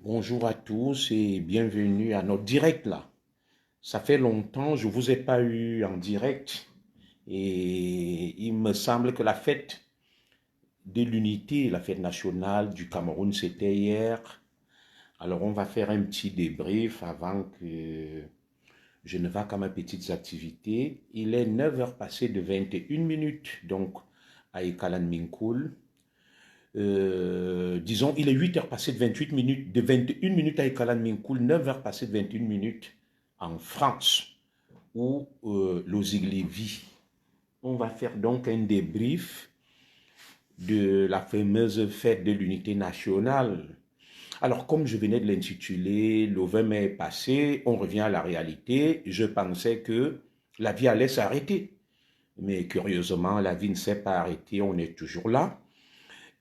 Bonjour à tous et bienvenue à notre direct là. Ça fait longtemps, je ne vous ai pas eu en direct et il me semble que la fête de l'unité, la fête nationale du Cameroun, c'était hier. Alors on va faire un petit débrief avant que je ne va qu'à mes petites activités. Il est 9 heures passées de 21 minutes donc à Ekalan Minkoul. Disons, il est 8 heures passées de 28 minutes, de 21 minutes à Ekalan Minkoul, 9 heures passées de 21 minutes en France, où Lozigli vit. On va faire donc un débrief de la fameuse fête de l'unité nationale. Alors, comme je venais de l'intituler, le 20 mai est passé, on revient à la réalité. Je pensais que la vie allait s'arrêter. Mais curieusement, la vie ne s'est pas arrêtée, on est toujours là.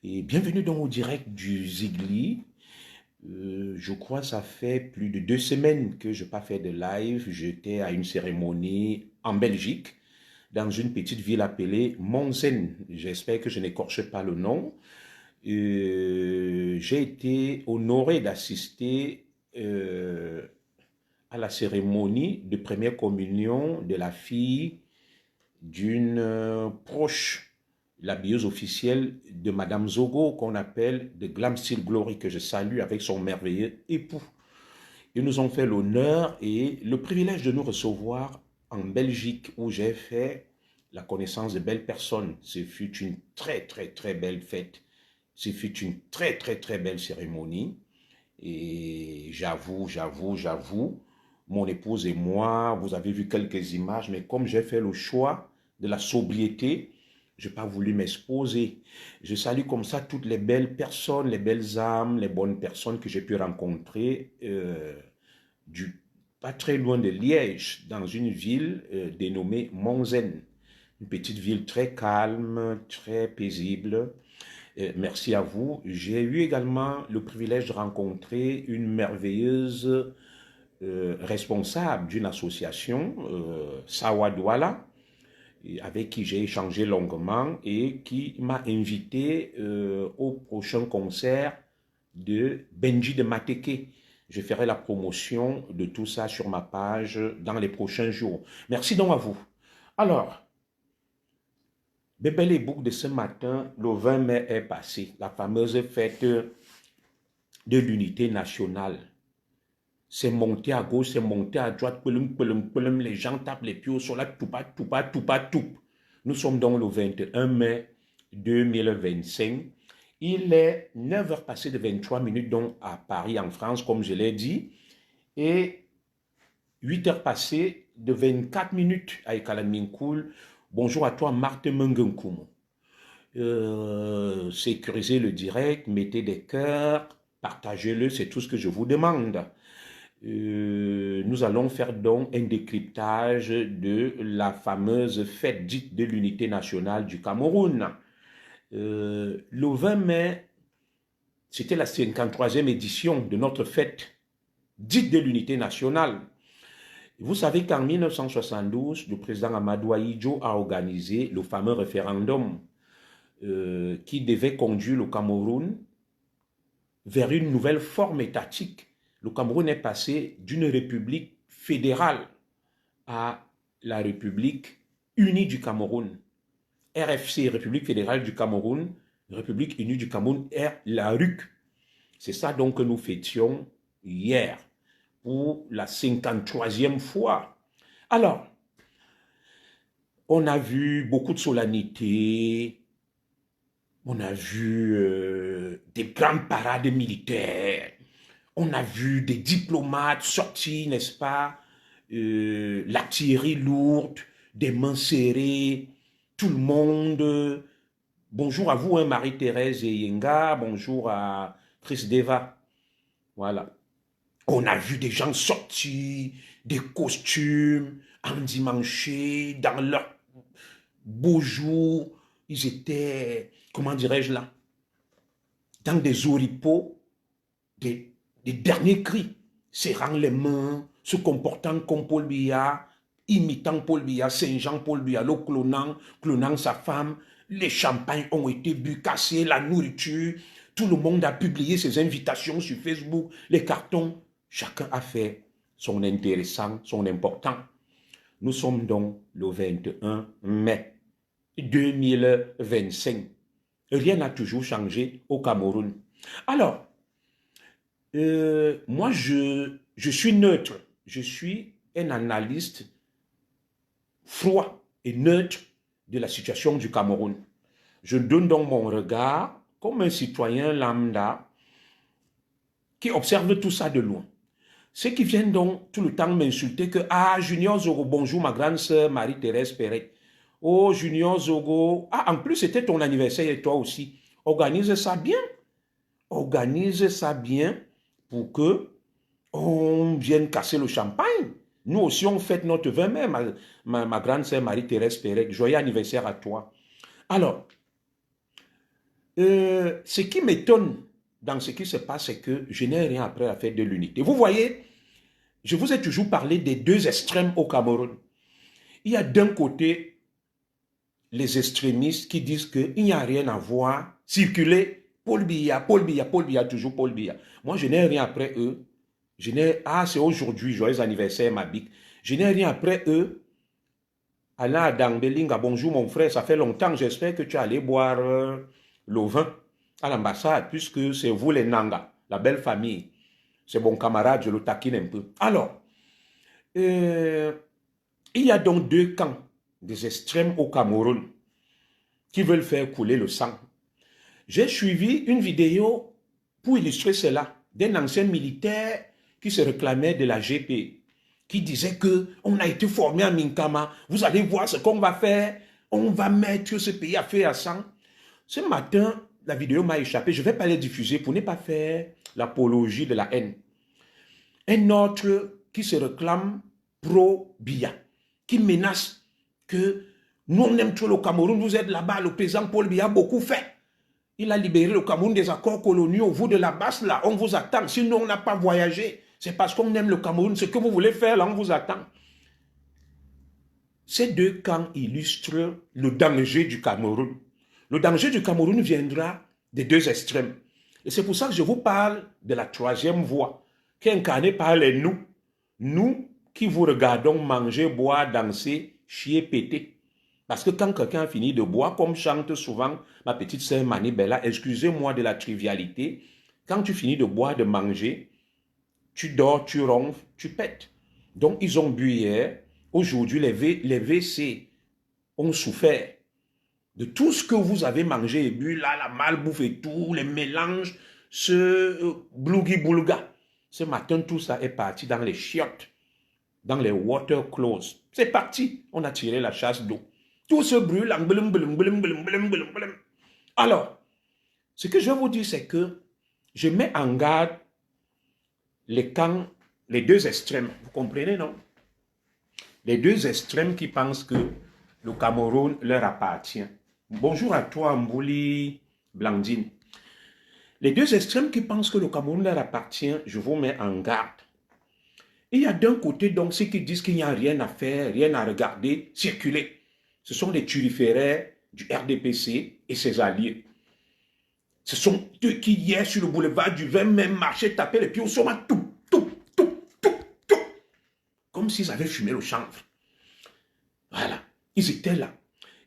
Et bienvenue dans au direct du Zigli. Je crois que ça fait plus de 2 semaines que je n'ai pas fait de live. J'étais à une cérémonie en Belgique, dans une petite ville appelée Monsen. J'espère que je n'écorche pas le nom. J'ai été honoré d'assister à la cérémonie de première communion de la fille d'une proche, la bieuse officielle de Madame Zogo, qu'on appelle de Glam Steel Glory, que je salue avec son merveilleux époux. Ils nous ont fait l'honneur et le privilège de nous recevoir en Belgique, où j'ai fait la connaissance de belles personnes. Ce fut une très belle fête. Ce fut une très belle cérémonie. Et j'avoue, mon épouse et moi, vous avez vu quelques images, mais comme j'ai fait le choix de la sobriété, je n'ai pas voulu m'exposer. Je salue comme ça toutes les belles personnes, les belles âmes, les bonnes personnes que j'ai pu rencontrer pas très loin de Liège, dans une ville dénommée Monzen. Une petite ville très calme, très paisible. Merci à vous. J'ai eu également le privilège de rencontrer une merveilleuse responsable d'une association, Sawa Douala, avec qui j'ai échangé longuement et qui m'a invité au prochain concert de Benji de Mateke. Je ferai la promotion de tout ça sur ma page dans les prochains jours. Merci donc à vous. Alors, Bébé les boucs de ce matin, le 20 mai est passé, la fameuse fête de l'unité nationale. C'est monté à gauche, c'est monté à droite, les gens tapent les pieds au sol, toupa. Nous sommes donc le 21 mai 2025. Il est 9 heures passées de 23 minutes donc à Paris, en France, comme je l'ai dit, et 8 heures passées de 24 minutes à Ekalaminkoul. Bonjour à toi, Marthe Mengenkoum. Sécurisez le direct, mettez des cœurs, partagez-le, c'est tout ce que je vous demande. Nous allons faire donc un décryptage de la fameuse fête dite de l'unité nationale du Cameroun. Le 20 mai, c'était la 53e édition de notre fête dite de l'unité nationale. Vous savez qu'en 1972, le président Amadou Ahidjo a organisé le fameux référendum qui devait conduire le Cameroun vers une nouvelle forme étatique. Le Cameroun est passé d'une république fédérale à la République unie du Cameroun. RFC, République fédérale du Cameroun, République unie du Cameroun, est la RUC. C'est ça donc que nous fêtions hier pour la 53e fois. Alors, on a vu beaucoup de solennités, on a vu des grandes parades militaires, on a vu des diplomates sortis, n'est-ce pas, l'artillerie lourde, des mains serrées, tout le monde. Bonjour à vous, hein, Marie-Thérèse et Yenga, bonjour à Chris Deva. Voilà. On a vu des gens sortis, des costumes, endimanchés, dans leur beaux jours. Ils étaient, comment dirais-je là, dans des oripeaux, des derniers cris, serrant les mains, se comportant comme Paul Biya, imitant Paul Biya, Saint-Jean Paul Biya, le clonant sa femme. Les champagnes ont été bu, cassés, la nourriture, Tout le monde a publié ses invitations sur Facebook, les cartons. Chacun a fait son intéressant, son important. Nous sommes donc le 21 mai 2025. Rien n'a toujours changé au Cameroun. Alors, moi, je suis neutre. Je suis un analyste froid et neutre de la situation du Cameroun. Je donne donc mon regard comme un citoyen lambda qui observe tout ça de loin. Ceux qui viennent donc tout le temps m'insulter que « Ah, Junior Zogo, bonjour ma grande sœur Marie-Thérèse Perret. Oh, Junior Zogo, ah, en plus c'était ton anniversaire et toi aussi. Organise ça bien. Organise ça bien pour que on vienne casser le champagne. Nous aussi, on fête notre 20 mai, ma grande sœur Marie-Thérèse Perret. Joyeux anniversaire à toi. » Alors, ce qui m'étonne dans ce qui se passe, c'est que je n'ai rien après la fête de l'unité. Vous voyez, je vous ai toujours parlé des deux extrêmes au Cameroun. Il y a d'un côté les extrémistes qui disent qu'il n'y a rien à voir, circuler, Paul Biya, toujours Paul Biya. Moi, je n'ai rien après eux. C'est aujourd'hui, joyeux anniversaire, ma bique. Je n'ai rien après eux. Alain Dangbelinga, bonjour mon frère, ça fait longtemps, j'espère que tu es allé boire le vin à l'ambassade, puisque c'est vous les Nanga, la belle famille. C'est mon camarade, je le taquine un peu. Alors, il y a donc deux camps des extrêmes au Cameroun qui veulent faire couler le sang. J'ai suivi une vidéo pour illustrer cela d'un ancien militaire qui se réclamait de la GP, qui disait que on a été formé à Minkama, vous allez voir ce qu'on va faire, on va mettre ce pays à feu et à sang. Ce matin, la vidéo m'a échappé, je ne vais pas les diffuser pour ne pas faire l'apologie de la haine. Un autre qui se réclame pro-Biya, qui menace que nous on aime trop le Cameroun, vous êtes là-bas, le président Paul Biya a beaucoup fait. Il a libéré le Cameroun des accords coloniaux, vous de la basse là, on vous attend, sinon on n'a pas voyagé. C'est parce qu'on aime le Cameroun, ce que vous voulez faire là, on vous attend. Ces deux camps illustrent le danger du Cameroun. Le danger du Cameroun viendra des deux extrêmes. Et c'est pour ça que je vous parle de la troisième voie, qui est incarnée par les nous. Nous qui vous regardons manger, boire, danser, chier, péter. Parce que quand quelqu'un a fini de boire, comme chante souvent ma petite sœur Mani Bella, excusez-moi de la trivialité, quand tu finis de boire, de manger, tu dors, tu ronfles, tu pètes. Donc ils ont bu hier. Aujourd'hui, les WC ont souffert de tout ce que vous avez mangé et bu, là, la malbouffe et tout, les mélanges, ce blougi-boulga. Ce matin, tout ça est parti dans les chiottes, dans les water close. C'est parti, on a tiré la chasse d'eau. Tout se brûle. Alors, ce que je vais vous dire, c'est que je mets en garde les camps, les deux extrêmes. Vous comprenez, non? Les deux extrêmes qui pensent que le Cameroun leur appartient. Bonjour à toi, Mbouli Blandine. Les deux extrêmes qui pensent que le Cameroun leur appartient, je vous mets en garde. Il y a d'un côté donc ceux qui disent qu'il n'y a rien à faire, rien à regarder, circuler. Ce sont les turiféraires du RDPC et ses alliés. Ce sont eux qui hier sur le boulevard du 20 mai marchaient, tapaient les pieds au sommet, tout. Comme s'ils avaient fumé le chanvre. Voilà, ils étaient là.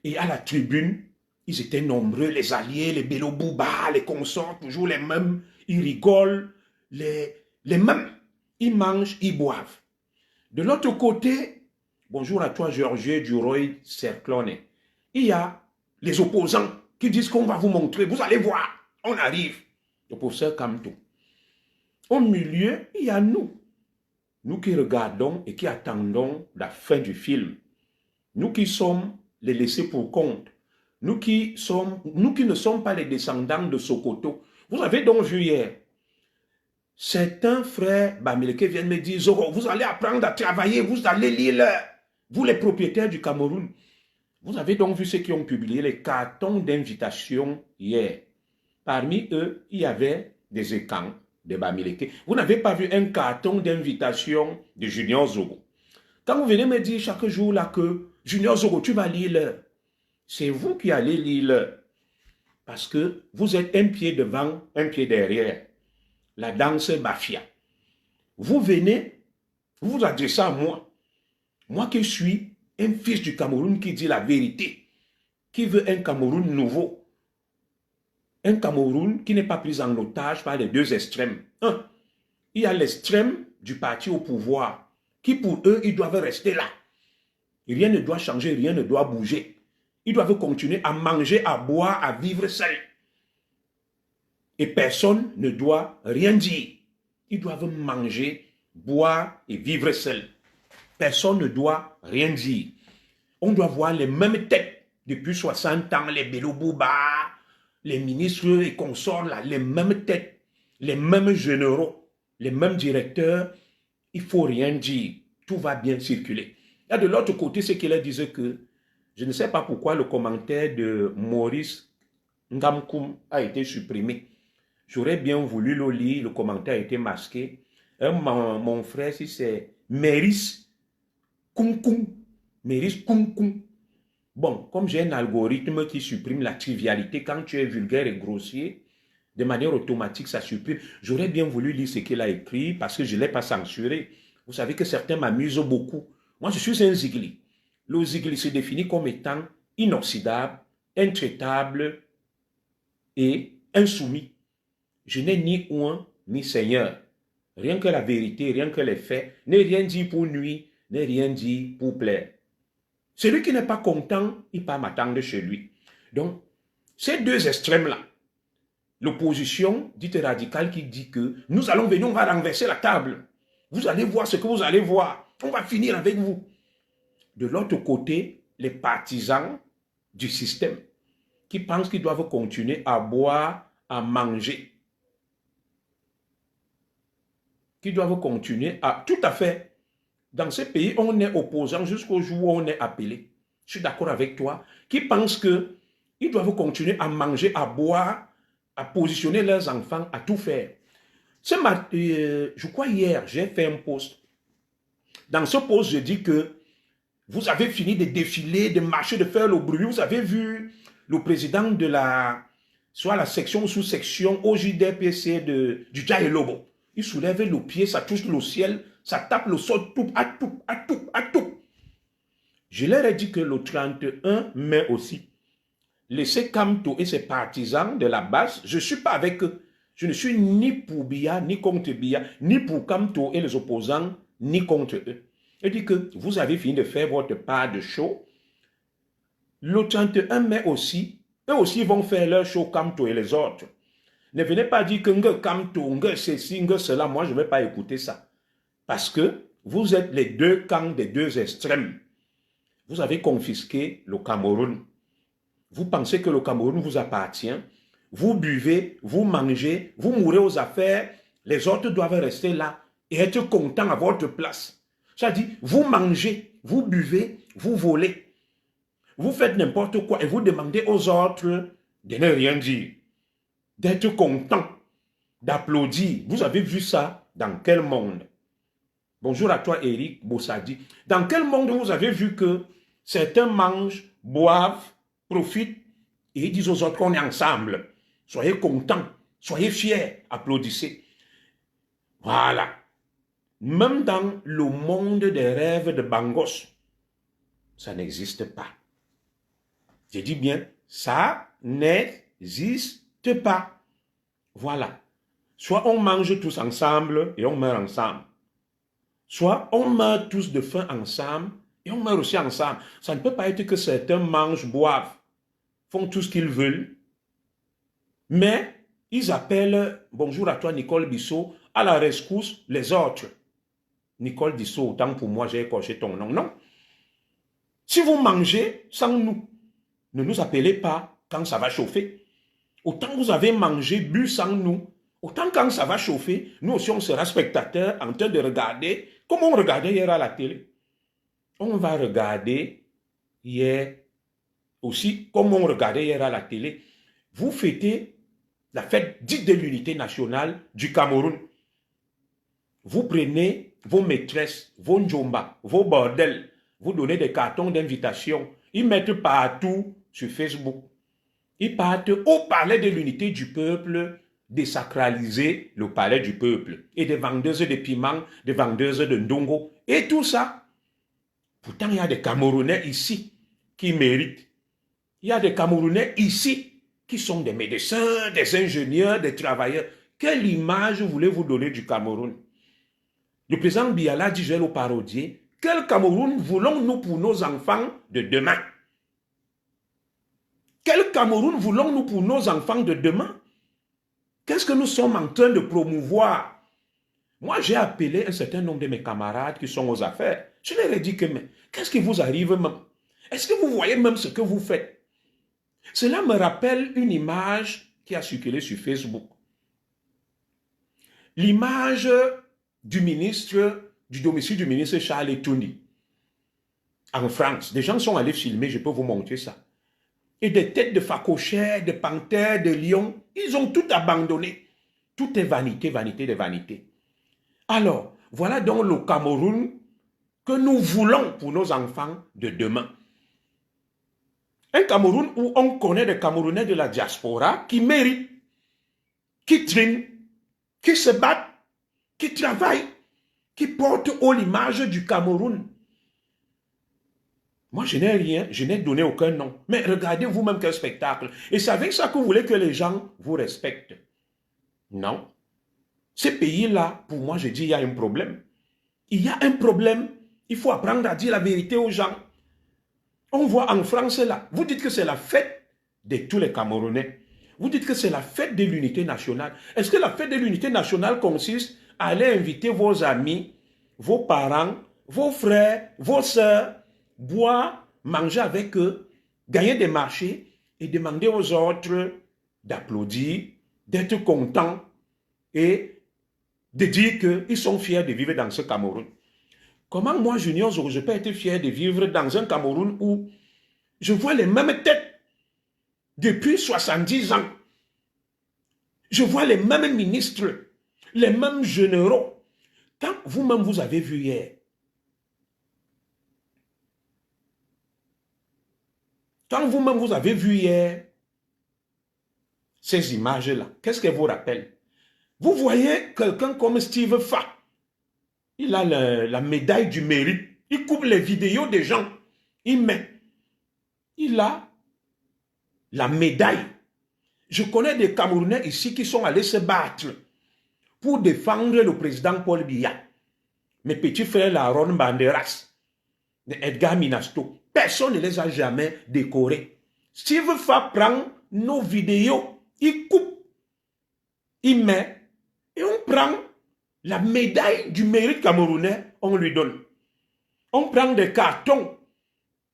Et à la tribune, ils étaient nombreux, les alliés, les Bello Bouba, les consorts, toujours les mêmes. Ils rigolent, les mêmes. Ils mangent, ils boivent. De l'autre côté, bonjour à toi, Georges Duroy Cerclone. Il y a les opposants qui disent qu'on va vous montrer, vous allez voir, on arrive. Le professeur Kamto. Au milieu, il y a nous. Nous qui regardons et qui attendons la fin du film. Nous qui sommes les laissés pour compte. Nous qui ne sommes pas les descendants de Sokoto. Vous avez donc vu hier, certains frères Bamileke viennent me dire, Zoro, vous allez apprendre à travailler, vous allez lire, vous les propriétaires du Cameroun. Vous avez donc vu ceux qui ont publié les cartons d'invitation hier. Parmi eux, il y avait des écans de Bamileke. Vous n'avez pas vu un carton d'invitation de Junior Zogo. Quand vous venez me dire chaque jour là que Junior Zogo, tu vas lire, c'est vous qui allez lire. Parce que vous êtes un pied devant, un pied derrière. La danse mafia. Vous venez, vous vous adressez à moi. Moi qui suis un fils du Cameroun qui dit la vérité, qui veut un Cameroun nouveau. Un Cameroun qui n'est pas pris en otage par les deux extrêmes. Il y a l'extrême du parti au pouvoir, qui pour eux, ils doivent rester là. Rien ne doit changer, rien ne doit bouger. Ils doivent continuer à manger, à boire, à vivre seuls. Et personne ne doit rien dire. Ils doivent manger, boire et vivre seuls. Personne ne doit rien dire. On doit voir les mêmes têtes depuis 60 ans, les Bello Bouba, les ministres et consorts, là, les mêmes têtes, les mêmes généraux, les mêmes directeurs. Il ne faut rien dire. Tout va bien circuler. Il y a de l'autre côté ce qu'il disait que, je ne sais pas pourquoi le commentaire de Maurice Ngamkoum a été supprimé. J'aurais bien voulu le lire, le commentaire a été masqué. Mon frère, si c'est Méris Koum. Méris Koum. Bon, comme j'ai un algorithme qui supprime la trivialité, quand tu es vulgaire et grossier, de manière automatique, ça supprime. J'aurais bien voulu lire ce qu'il a écrit parce que je ne l'ai pas censuré. Vous savez que certains m'amusent beaucoup. Moi, je suis un zigli. Le zigli se définit comme étant inoxydable, intraitable et insoumis. Je n'ai ni un ni seigneur. Rien que la vérité, rien que les faits, n'est rien dit pour nuire, n'est rien dit pour plaire. Celui qui n'est pas content, il part m'attendre chez lui. Donc, ces deux extrêmes-là, l'opposition dite radicale qui dit que nous allons venir, on va renverser la table. Vous allez voir ce que vous allez voir. On va finir avec vous. De l'autre côté, les partisans du système qui pensent qu'ils doivent continuer à boire, à manger. Qui doivent continuer à... Tout à fait. Dans ce pays, on est opposant jusqu'au jour où on est appelé. Je suis d'accord avec toi. Qui pensent qu'ils doivent continuer à manger, à boire, à positionner leurs enfants, à tout faire. Je crois hier, j'ai fait un post. Dans ce post, je dis que vous avez fini de défiler, de marcher, de faire le bruit. Vous avez vu le président de soit la section ou sous-section OJDPC du Djaïlobo. Il soulève le pied, ça touche le ciel, ça tape le sol, tout. Je leur ai dit que le 31 mai aussi, laissez Kamto et ses partisans de la base, je ne suis pas avec eux. Je ne suis ni pour Biya, ni contre Biya, ni pour Kamto et les opposants, ni contre eux. Je dis que vous avez fini de faire votre part de show. Le 31 mai aussi, eux aussi vont faire leur show Kamto et les autres. Ne venez pas dire que Nge Kamto, Nge ceci, Nge cela. Moi, je ne vais pas écouter ça. Parce que vous êtes les deux camps des deux extrêmes. Vous avez confisqué le Cameroun. Vous pensez que le Cameroun vous appartient. Vous buvez, vous mangez, vous mourrez aux affaires. Les autres doivent rester là et être contents à votre place. Ça dit, vous mangez, vous buvez, vous volez. Vous faites n'importe quoi et vous demandez aux autres de ne rien dire. D'être content, d'applaudir. Vous avez vu ça dans quel monde? Bonjour à toi, Eric Bossadi. Dans quel monde vous avez vu que certains mangent, boivent, profitent et disent aux autres qu'on est ensemble? Soyez contents, soyez fiers, applaudissez. Voilà. Même dans le monde des rêves de Bangos, ça n'existe pas. Je dis bien, ça n'existe pas. Voilà. Soit on mange tous ensemble et on meurt ensemble. Soit on meurt tous de faim ensemble et on meurt aussi ensemble. Ça ne peut pas être que certains mangent, boivent, font tout ce qu'ils veulent, mais ils appellent, bonjour à toi Nicole Bissot, à la rescousse les autres. Nicole Bissot, autant pour moi j'ai écorché ton nom. Non. Si vous mangez sans nous, ne nous appelez pas quand ça va chauffer. Autant vous avez mangé, bu sans nous, autant quand ça va chauffer, nous aussi on sera spectateurs en train de regarder, comme on regardait hier à la télé. On va regarder hier aussi, comme on regardait hier à la télé. Vous fêtez la fête dite de l'unité nationale du Cameroun. Vous prenez vos maîtresses, vos njomba, vos bordels, vous donnez des cartons d'invitation, ils mettent partout sur Facebook. Ils partent au palais de l'unité du peuple, désacraliser le palais du peuple. Et des vendeuses de piments, des vendeuses de ndongo. Et tout ça. Pourtant, il y a des Camerounais ici qui méritent. Il y a des Camerounais ici qui sont des médecins, des ingénieurs, des travailleurs. Quelle image voulez-vous donner du Cameroun? Le président Biala dit, je vais le parodier, quel Cameroun voulons-nous pour nos enfants de demain? Quel Cameroun voulons-nous pour nos enfants de demain? Qu'est-ce que nous sommes en train de promouvoir? Moi, j'ai appelé un certain nombre de mes camarades qui sont aux affaires. Je leur ai dit que, mais qu'est-ce qui vous arrive même? Est-ce que vous voyez même ce que vous faites? Cela me rappelle une image qui a circulé sur Facebook. L'image du ministre, du domicile du ministre Charles Etouni, en France. Des gens sont allés filmer, je peux vous montrer ça. Et des têtes de phacochères, de panthères, de lions, ils ont tout abandonné. Tout est vanité, vanité de vanité. Alors, voilà donc le Cameroun que nous voulons pour nos enfants de demain. Un Cameroun où on connaît des Camerounais de la diaspora qui méritent, qui triment, qui se battent, qui travaillent, qui portent haut l'image du Cameroun. Moi, je n'ai rien, je n'ai donné aucun nom. Mais regardez vous-même quel spectacle. Et c'est avec ça que vous voulez que les gens vous respectent. Non. Ces pays-là, pour moi, je dis, il y a un problème. Il y a un problème. Il faut apprendre à dire la vérité aux gens. On voit en France là, vous dites que c'est la fête de tous les Camerounais. Vous dites que c'est la fête de l'unité nationale. Est-ce que la fête de l'unité nationale consiste à aller inviter vos amis, vos parents, vos frères, vos sœurs, boire, manger avec eux, gagner des marchés et demander aux autres d'applaudir, d'être contents et de dire qu'ils sont fiers de vivre dans ce Cameroun? Comment moi, Junior Zoro, je peux être fier de vivre dans un Cameroun où je vois les mêmes têtes depuis 70 ans. Je vois les mêmes ministres, les mêmes généraux. Quand vous-même vous avez vu hier, ces images-là, qu'est-ce qu'elles vous rappellent? Vous voyez quelqu'un comme Steve Fa. Il a la médaille du mérite. Il coupe les vidéos des gens. Il met. Il a la médaille. Je connais des Camerounais ici qui sont allés se battre pour défendre le président Paul Biya. Mes petits frères Laron Banderas, Edgar Minasto. Personne ne les a jamais décorés. Steve Fa prend nos vidéos, il coupe, il met, et on prend la médaille du mérite camerounais, on lui donne. On prend des cartons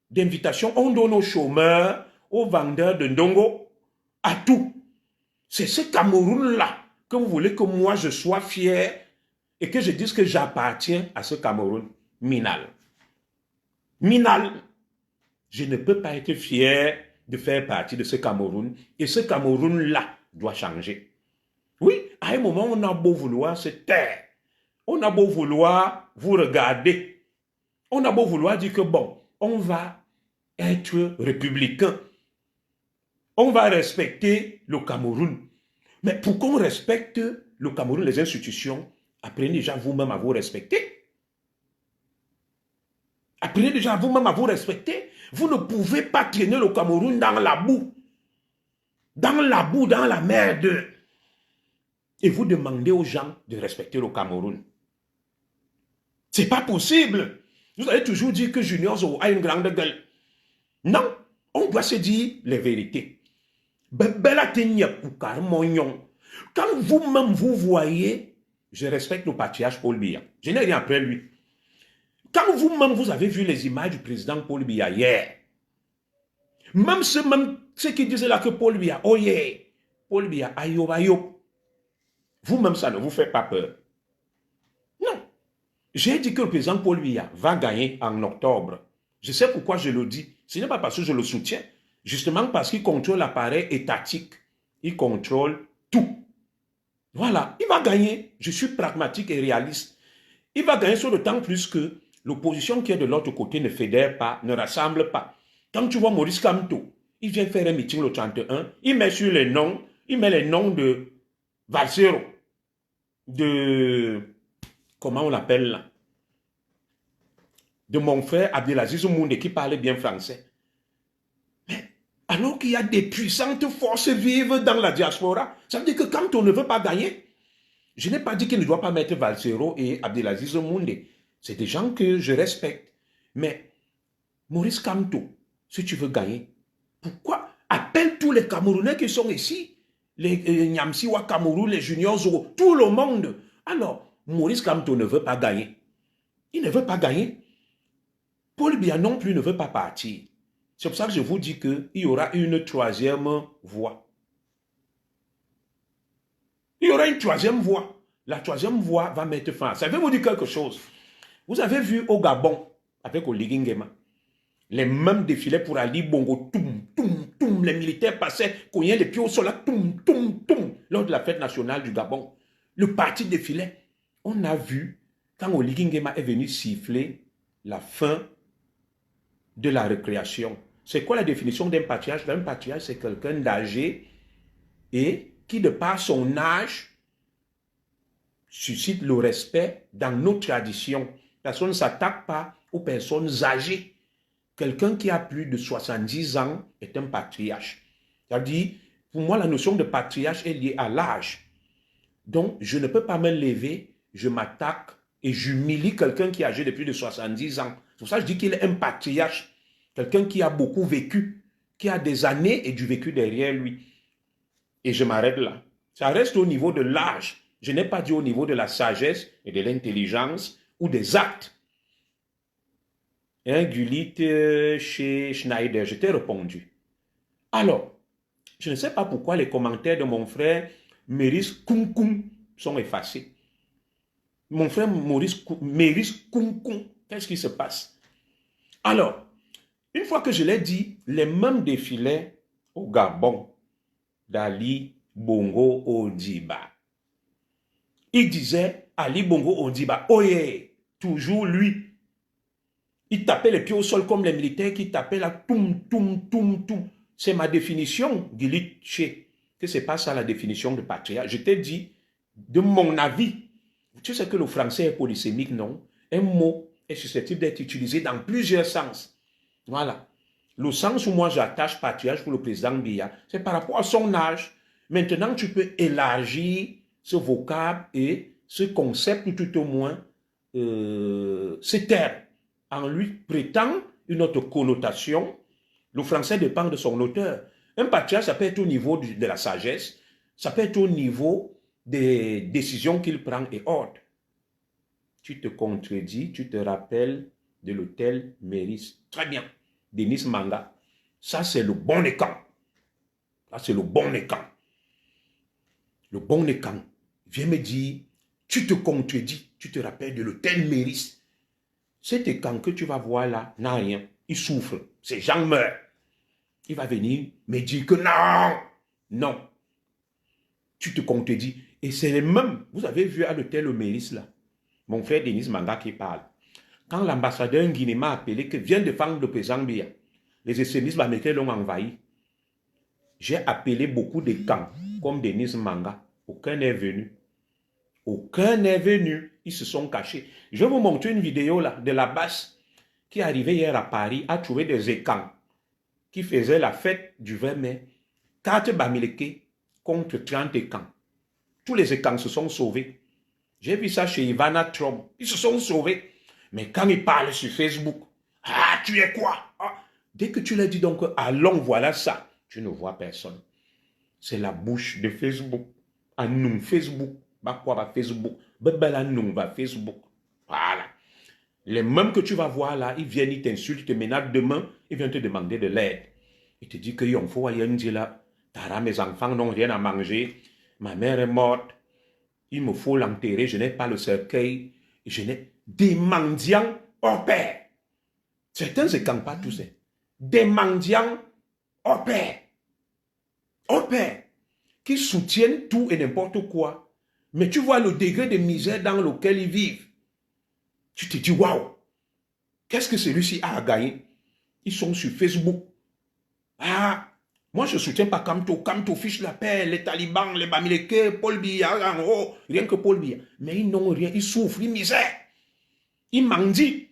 d'invitation, on donne aux chômeurs, aux vendeurs de ndongo, à tout. C'est ce Cameroun-là que vous voulez que moi je sois fier et que je dise que j'appartiens à ce Cameroun. Minal. Minal. Je ne peux pas être fier de faire partie de ce Cameroun. Et ce Cameroun-là doit changer. Oui, à un moment, on a beau vouloir se taire. On a beau vouloir vous regarder. On a beau vouloir dire que bon, on va être républicain. On va respecter le Cameroun. Mais pour qu'on respecte le Cameroun, les institutions, apprenez déjà vous-même à vous respecter. Apprenez déjà vous-même à vous respecter. Vous ne pouvez pas traîner le Cameroun dans la boue. Dans la boue, dans la merde. Et vous demandez aux gens de respecter le Cameroun. C'est pas possible. Vous allez toujours dire que Junior Zoro a une grande gueule. Non, on doit se dire les vérités. Quand vous-même vous voyez, je respecte le patriarche Paul Biya. Je n'ai rien après lui. Quand vous-même vous avez vu les images du président Paul Biya hier, même ceux qui disaient là que Paul Biya, oh yeah, Paul Biya, ayo, ayo. Vous-même, ça ne vous fait pas peur. Non. J'ai dit que le président Paul Biya va gagner en octobre. Je sais pourquoi je le dis. Ce n'est pas parce que je le soutiens. Justement parce qu'il contrôle l'appareil étatique. Il contrôle tout. Voilà. Il va gagner. Je suis pragmatique et réaliste. Il va gagner sur le temps plus que l'opposition qui est de l'autre côté ne fédère pas, ne rassemble pas. Quand tu vois Maurice Kamto, il vient faire un meeting le 31, il met sur les noms, il met les noms de Valsero, de, comment on l'appelle là, de mon frère Abdelaziz Moundé qui parlait bien français. Mais alors qu'il y a des puissantes forces vives dans la diaspora, ça veut dire que quand on ne veut pas gagner, je n'ai pas dit qu'il ne doit pas mettre Valsero et Abdelaziz Moundé. C'est des gens que je respecte. Mais Maurice Kamto, si tu veux gagner, pourquoi appelle tous les Camerounais qui sont ici, les Nyamsiwa Cameroun, les Juniors Zoro, tout le monde. Alors, Maurice Kamto ne veut pas gagner. Il ne veut pas gagner. Paul Biya non plus ne veut pas partir. C'est pour ça que je vous dis qu'il y aura une troisième voie. Il y aura une troisième voie. La troisième voie va mettre fin. Ça veut vous dire quelque chose. Vous avez vu au Gabon, avec Oligui Nguema, les mêmes défilaient pour Ali Bongo, toum, toum, toum, les militaires passaient, cognaient les pieds au sol, là, toum, toum, toum, lors de la fête nationale du Gabon. Le parti défilait. On a vu, quand Oligui Nguema est venu siffler la fin de la récréation. C'est quoi la définition d'un patriarche? Un patriarche, c'est quelqu'un d'âgé et qui, de par son âge, suscite le respect dans nos traditions. Personne ne s'attaque pas aux personnes âgées. Quelqu'un qui a plus de 70 ans est un patriarche. C'est-à-dire, pour moi, la notion de patriarche est liée à l'âge. Donc, je ne peux pas me lever, je m'attaque et j'humilie quelqu'un qui est âgé de plus de 70 ans. C'est pour ça que je dis qu'il est un patriarche. Quelqu'un qui a beaucoup vécu, qui a des années et du vécu derrière lui. Et je m'arrête là. Ça reste au niveau de l'âge. Je n'ai pas dit au niveau de la sagesse et de l'intelligence ou des actes. Un Gulit chez Schneider, je t'ai répondu. Alors, je ne sais pas pourquoi les commentaires de mon frère Maurice Koum sont effacés. Mon frère Maurice Koum, qu'est-ce qui se passe? Alors, une fois que je l'ai dit, les mêmes défilaient au Gabon d'Ali Bongo Ondimba. Il disait Ali Bongo Ondimba, oyez, toujours lui. Il tapait les pieds au sol comme les militaires qui tapaient la toum, toum, toum, toum. C'est ma définition, Gulit Che, que ce n'est pas ça la définition de patriarche. Je t'ai dit, de mon avis, tu sais que le français est polysémique, non? Un mot est susceptible d'être utilisé dans plusieurs sens. Voilà. Le sens où moi j'attache patriarche pour le président Biya, c'est par rapport à son âge. Maintenant, tu peux élargir ce vocable et ce concept, ou tout au moins, ce terme, en lui prêtant une autre connotation. Le français dépend de son auteur. Un patriarche, ça peut être au niveau de la sagesse, ça peut être au niveau des décisions qu'il prend et autres. Tu te contredis, tu te rappelles de l'hôtel Méris. Très bien. Denis Manga. Ça, c'est le bon écan. Ça, c'est le bon écan. Le bon écan. Viens me dire, tu te contredis, tu te rappelles de l'hôtel Méris. Cet écan que tu vas voir là n'a rien. Il souffre. Ces gens meurent. Il va venir me dire que non. Non. Tu te contredis. Et c'est les mêmes. Vous avez vu à l'hôtel Méris là. Mon frère Denis Manga qui parle. Quand l'ambassadeur Nguyen m'a appelé que vient défendre le président Biya, les extrémistes américains l'ont envahi. J'ai appelé beaucoup de camps, comme Denis Manga. Aucun n'est venu. Aucun n'est venu. Ils se sont cachés. Je vais vous montrer une vidéo là, de la basse qui est arrivée hier à Paris, a trouvé des écans qui faisaient la fête du 20 mai. 4 Bamileke contre 30 écans. Tous les écans se sont sauvés. J'ai vu ça chez Ivana Trump. Ils se sont sauvés. Mais quand ils parlent sur Facebook, ah, tu es quoi? Ah. Dès que tu leur dis donc, allons, voilà ça, tu ne vois personne. C'est la bouche de Facebook. À nous, Facebook. Bah quoi, bah Facebook. Bah nous, bah Facebook. Voilà. Les mêmes que tu vas voir là, ils viennent, ils t'insultent, ils te menacent demain, ils viennent te demander de l'aide. Ils te disent que yon faut rien dire là. Tara, mes enfants n'ont rien à manger. Ma mère est morte. Il me faut l'enterrer. Je n'ai pas le cercueil. Je n'ai des mendiants au père. Certains se campent pas tous. Des mendiants au père. Au père. Qui soutiennent tout et n'importe quoi. Mais tu vois le degré de misère dans lequel ils vivent. Tu te dis, waouh, qu'est-ce que celui-ci a à gagner? Ils sont sur Facebook. Ah, Moi, je ne soutiens pas Kamto. Kamto fiche la paix, les talibans, les Bamileke, Paul Biya, en haut, rien que Paul Biya. Mais ils n'ont rien, ils souffrent, ils misèrent. Ils mendient.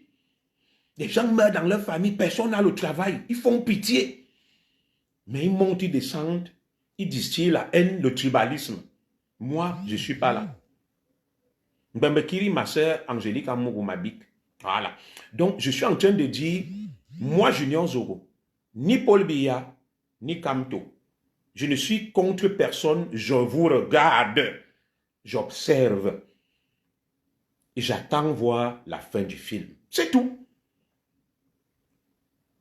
Les gens meurent dans leur famille, personne n'a le travail. Ils font pitié. Mais ils montent, ils descendent, ils distillent la haine, le tribalisme. Moi, je ne suis pas là. Mbembekiri, ma soeur Angélique Amougou m'habite. Voilà. Donc, je suis en train de dire, moi, Junior Zoro, ni Paul Biya, ni Kamto. Je ne suis contre personne, je vous regarde, j'observe. Et j'attends voir la fin du film. C'est tout.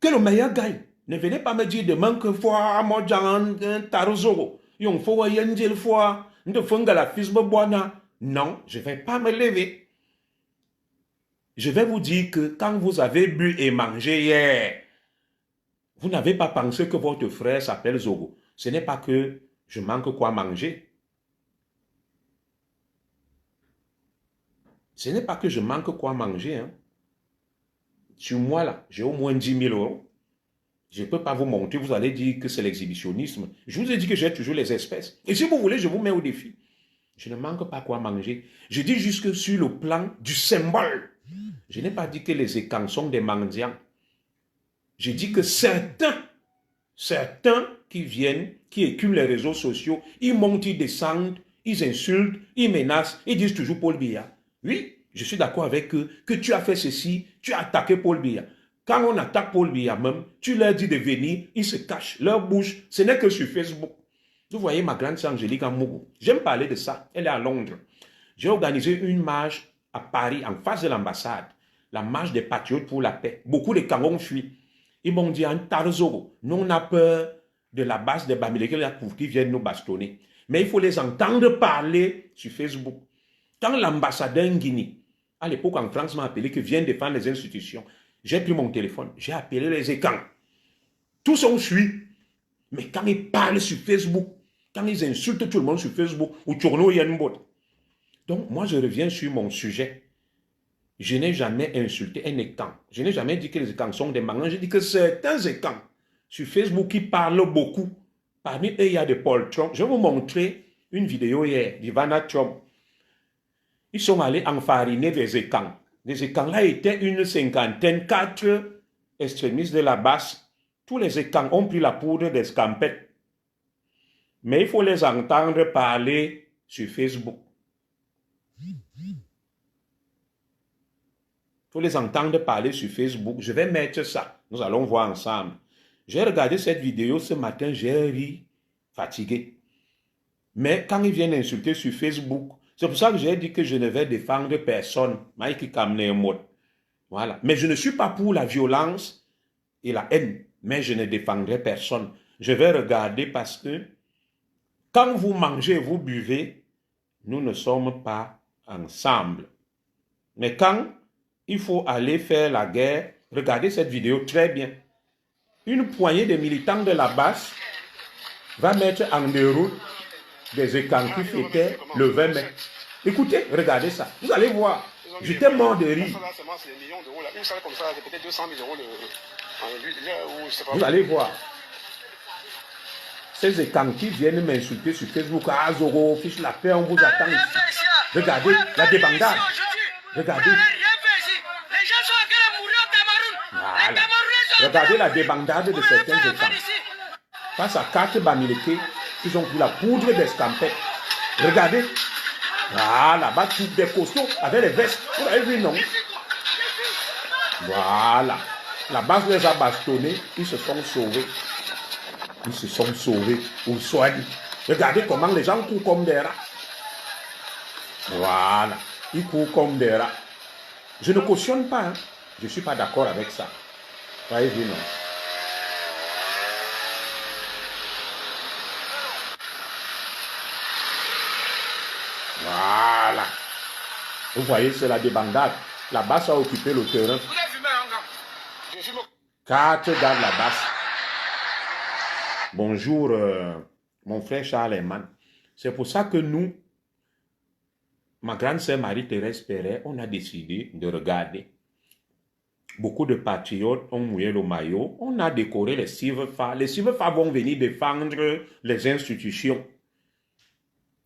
Que le meilleur gagne. Ne venez pas me dire demain que fois, moi, j'en Tarozoro. Yon faut yendil fois, ne fonga la fisbe boana. Non, je ne vais pas me lever. Je vais vous dire que quand vous avez bu et mangé hier, vous n'avez pas pensé que votre frère s'appelle Zogo. Ce n'est pas que je manque quoi manger. Ce n'est pas que je manque quoi manger. Hein. Sur moi, là, j'ai au moins 10 000 euros. Je ne peux pas vous montrer, vous allez dire que c'est l'exhibitionnisme. Je vous ai dit que j'ai toujours les espèces. Et si vous voulez, je vous mets au défi. Je ne manque pas quoi manger. Je dis juste que sur le plan du symbole, je n'ai pas dit que les écans sont des mendiants. Je dis que certains qui viennent, qui écument les réseaux sociaux, ils montent, ils descendent, ils insultent, ils menacent, ils disent toujours Paul Biya. Oui, je suis d'accord avec eux, que tu as fait ceci, tu as attaqué Paul Biya. Quand on attaque Paul Biya même, tu leur dis de venir, ils se cachent, leur bouche, ce n'est que sur Facebook. Vous voyez ma grande sœur Angélique Amougou, j'aime parler de ça, elle est à Londres. J'ai organisé une marche à Paris, en face de l'ambassade, la marche des patriotes pour la paix. Beaucoup de Cangons fuient. Ils m'ont dit, en Tarzoro, nous on a peur de la base des Bamileke qui viennent nous bastonner. Mais il faut les entendre parler sur Facebook. Quand l'ambassadeur Nguini, à l'époque en France, m'a appelé, que vient défendre les institutions, j'ai pris mon téléphone, j'ai appelé les écans. Tous ont fui. Mais quand ils parlent sur Facebook, quand ils insultent tout le monde sur Facebook, ou Tourno Yenbot. Donc, moi, je reviens sur mon sujet. Je n'ai jamais insulté un écan. Je n'ai jamais dit que les écans sont des mangants. J'ai dit que certains écans sur Facebook qui parlent beaucoup. Parmi eux, il y a de Paul Trump. Je vais vous montrer une vidéo hier d'Ivana Trump. Ils sont allés enfariner des écans. Les écans-là étaient une cinquantaine, 4 extrémistes de la basse. Tous les écans ont pris la poudre d'escampette. Mais il faut les entendre parler sur Facebook. Il faut les entendre parler sur Facebook. Je vais mettre ça. Nous allons voir ensemble. J'ai regardé cette vidéo ce matin, j'ai ri, fatigué. Mais quand ils viennent insulter sur Facebook, c'est pour ça que j'ai dit que je ne vais défendre personne. Voilà. Mais je ne suis pas pour la violence et la haine. Mais je ne défendrai personne. Je vais regarder parce que quand vous mangez et vous buvez, nous ne sommes pas ensemble. Mais quand il faut aller faire la guerre, regardez cette vidéo très bien. Une poignée de militants de la base va mettre en déroute des écans qui fêtaient le 20 mai. Écoutez, regardez ça. Vous allez voir. J'étais mort de rire. Vous allez voir. Ces écans qui viennent m'insulter sur Facebook. Ah, Zoro, fiche la paix, on vous attend ici. Regardez la débandade. Regardez. Voilà. Regardez la débandade de certains écans. Face à 4 Bamileke, ils ont pris la poudre d'escampette. Regardez. Voilà, bah, toutes des costauds avec les vestes. Vous avez vu, non? Voilà. La base les a bastonnés, ils se sont sauvés. Ils se sont sauvés ou soignés. Regardez comment les gens courent comme des rats. Voilà. Ils courent comme des rats. Je ne cautionne pas. Hein. Je ne suis pas d'accord avec ça. Voyez, vous, non? Voilà. Vous voyez, c'est la débandade. La basse a occupé le terrain. 4 gars de la basse. Bonjour, mon frère Charles Eman. C'est pour ça que nous, ma grande sœur Marie-Thérèse Perret, on a décidé de regarder. beaucoup de patriotes ont mouillé le maillot. On a décoré les CIVFA. Les CIVFA vont venir défendre les institutions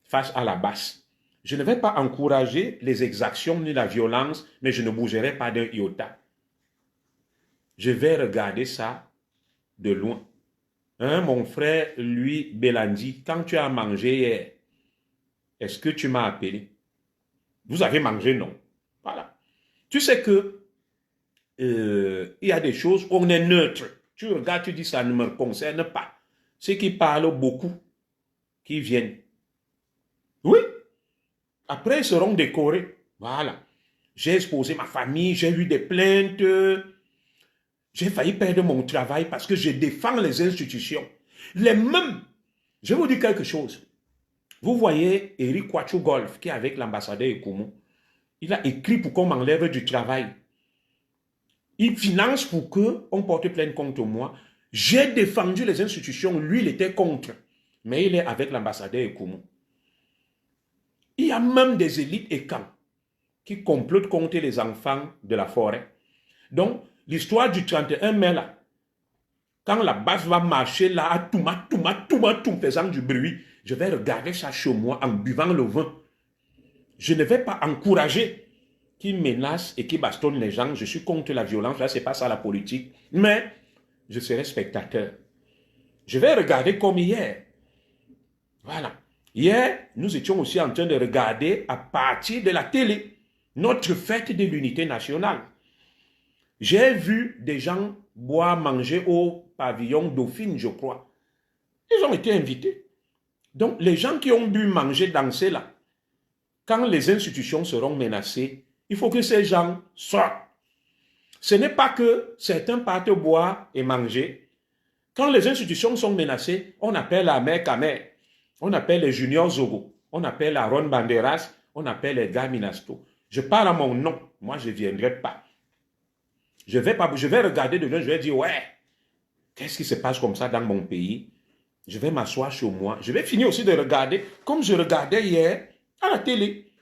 face à la basse. Je ne vais pas encourager les exactions ni la violence, mais je ne bougerai pas d'un iota. Je vais regarder ça de loin. Hein, mon frère, lui, Belandi, quand tu as mangé hier, est-ce que tu m'as appelé? Vous avez mangé, non? Voilà. Tu sais que il y a des choses où on est neutre. Tu regardes, tu dis ça ne me concerne pas. Ceux qui parlent beaucoup, qui viennent. Oui. Après, ils seront décorés. Voilà. J'ai exposé ma famille, j'ai eu des plaintes. J'ai failli perdre mon travail parce que je défends les institutions. Les mêmes. Je vais vous dire quelque chose. Vous voyez Eric Kwachu Golf, qui est avec l'ambassadeur Ekoumou. Il a écrit pour qu'on m'enlève du travail. Il finance pour qu'on porte plainte contre moi. J'ai défendu les institutions. Lui, il était contre. Mais il est avec l'ambassadeur Ekoumou. Il y a même des élites et camps qui complotent contre les enfants de la forêt. Donc, l'histoire du 31 mai, là, quand la base va marcher là, à tout, faisant du bruit, je vais regarder ça chez moi en buvant le vin. Je ne vais pas encourager qui menacent et qui bastonnent les gens. Je suis contre la violence, là, c'est pas ça la politique. Mais je serai spectateur. Je vais regarder comme hier. Voilà. Hier, nous étions aussi en train de regarder à partir de la télé notre fête de l'unité nationale. J'ai vu des gens boire, manger au pavillon Dauphine, je crois. Ils ont été invités. Donc, les gens qui ont bu, manger, danser là, quand les institutions seront menacées, il faut que ces gens sortent. Ce n'est pas que certains partent boire et manger. Quand les institutions sont menacées, on appelle la mère Kamer, on appelle les juniors Zogo, on appelle Aaron Banderas, on appelle les gars Minasto. Je parle à mon nom, moi je ne viendrai pas. Je vais regarder de loin, je vais dire, ouais, qu'est-ce qui se passe comme ça dans mon pays? Je vais m'asseoir chez moi. Je vais finir aussi de regarder, comme je regardais hier à la télé.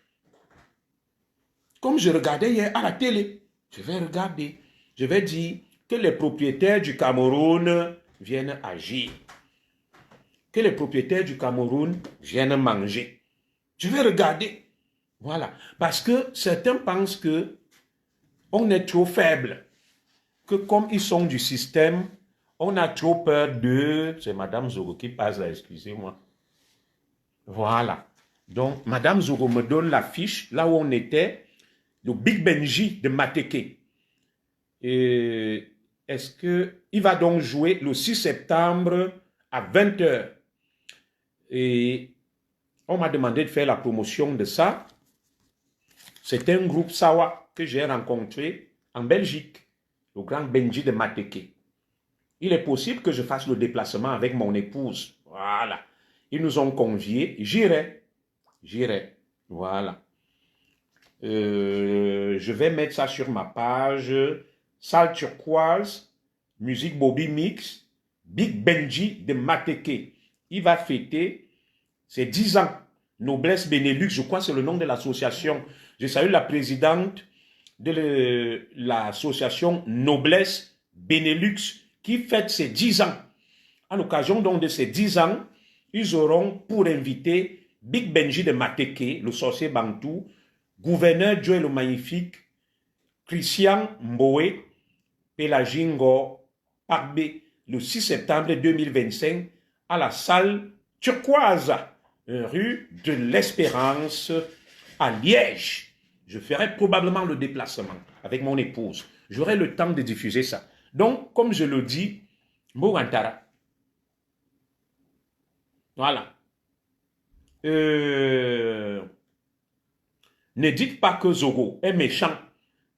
Comme je regardais hier à la télé. Je vais regarder. Je vais dire que les propriétaires du Cameroun viennent agir. Que les propriétaires du Cameroun viennent manger. Je vais regarder. Voilà. Parce que certains pensent que on est trop faible. Que comme ils sont du système, on a trop peur de... C'est Madame Zogo qui passe là, excusez-moi. Voilà. Donc, Madame Zogo me donne la fiche, là où on était, le Big Benji de Mateke. Est-ce qu'il va donc jouer le 6 septembre à 20 h? Et on m'a demandé de faire la promotion de ça. C'est un groupe Sawa que j'ai rencontré en Belgique, le grand Benji de Mateke. Il est possible que je fasse le déplacement avec mon épouse. Voilà. Ils nous ont conviés. J'irai. Voilà. Je vais mettre ça sur ma page. Salle turquoise, musique Bobby Mix, Big Benji de Mateke. Il va fêter ses 10 ans. Noblesse Benelux, je crois que c'est le nom de l'association. Je salue la présidente de l'association Noblesse Benelux qui fête ses 10 ans. À l'occasion donc de ces 10 ans, ils auront pour invité Big Benji de Mateke, le sorcier bantou, gouverneur Joe le Magnifique, Christian Mboé, Pelagingo Parbe, le 6 septembre 2025, à la salle turquoise, rue de l'Espérance, à Liège. Je ferai probablement le déplacement avec mon épouse. J'aurai le temps de diffuser ça. Donc, comme je le dis, Morantara. Voilà. Ne dites pas que Zogo est méchant,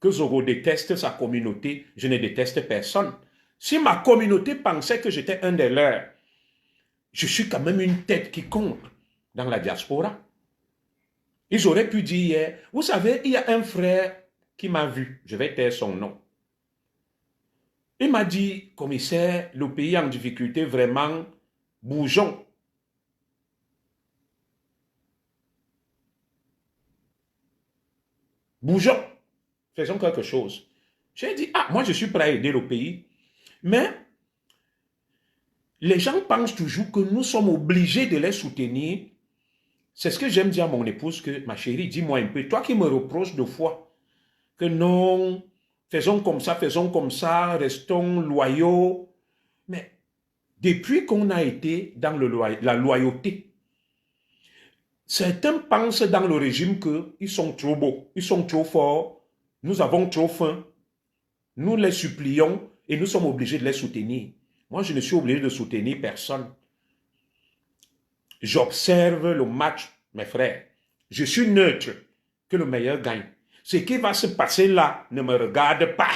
que Zogo déteste sa communauté. Je ne déteste personne. Si ma communauté pensait que j'étais un des leurs, je suis quand même une tête qui compte dans la diaspora. Ils auraient pu dire, vous savez, il y a un frère qui m'a vu, je vais taire son nom. Il m'a dit, commissaire, le pays en difficulté, vraiment, bougeons. Bougeons, faisons quelque chose. J'ai dit, ah, moi je suis prêt à aider le pays. Mais les gens pensent toujours que nous sommes obligés de les soutenir. C'est ce que j'aime dire à mon épouse, que ma chérie, dis-moi un peu, toi qui me reproches de fois que non, faisons comme ça, restons loyaux. Mais depuis qu'on a été dans la loyauté, certains pensent dans le régime qu'ils sont trop beaux, ils sont trop forts, nous avons trop faim, nous les supplions et nous sommes obligés de les soutenir. Moi, je ne suis obligé de soutenir personne. J'observe le match, mes frères. Je suis neutre, que le meilleur gagne. Ce qui va se passer là ne me regarde pas.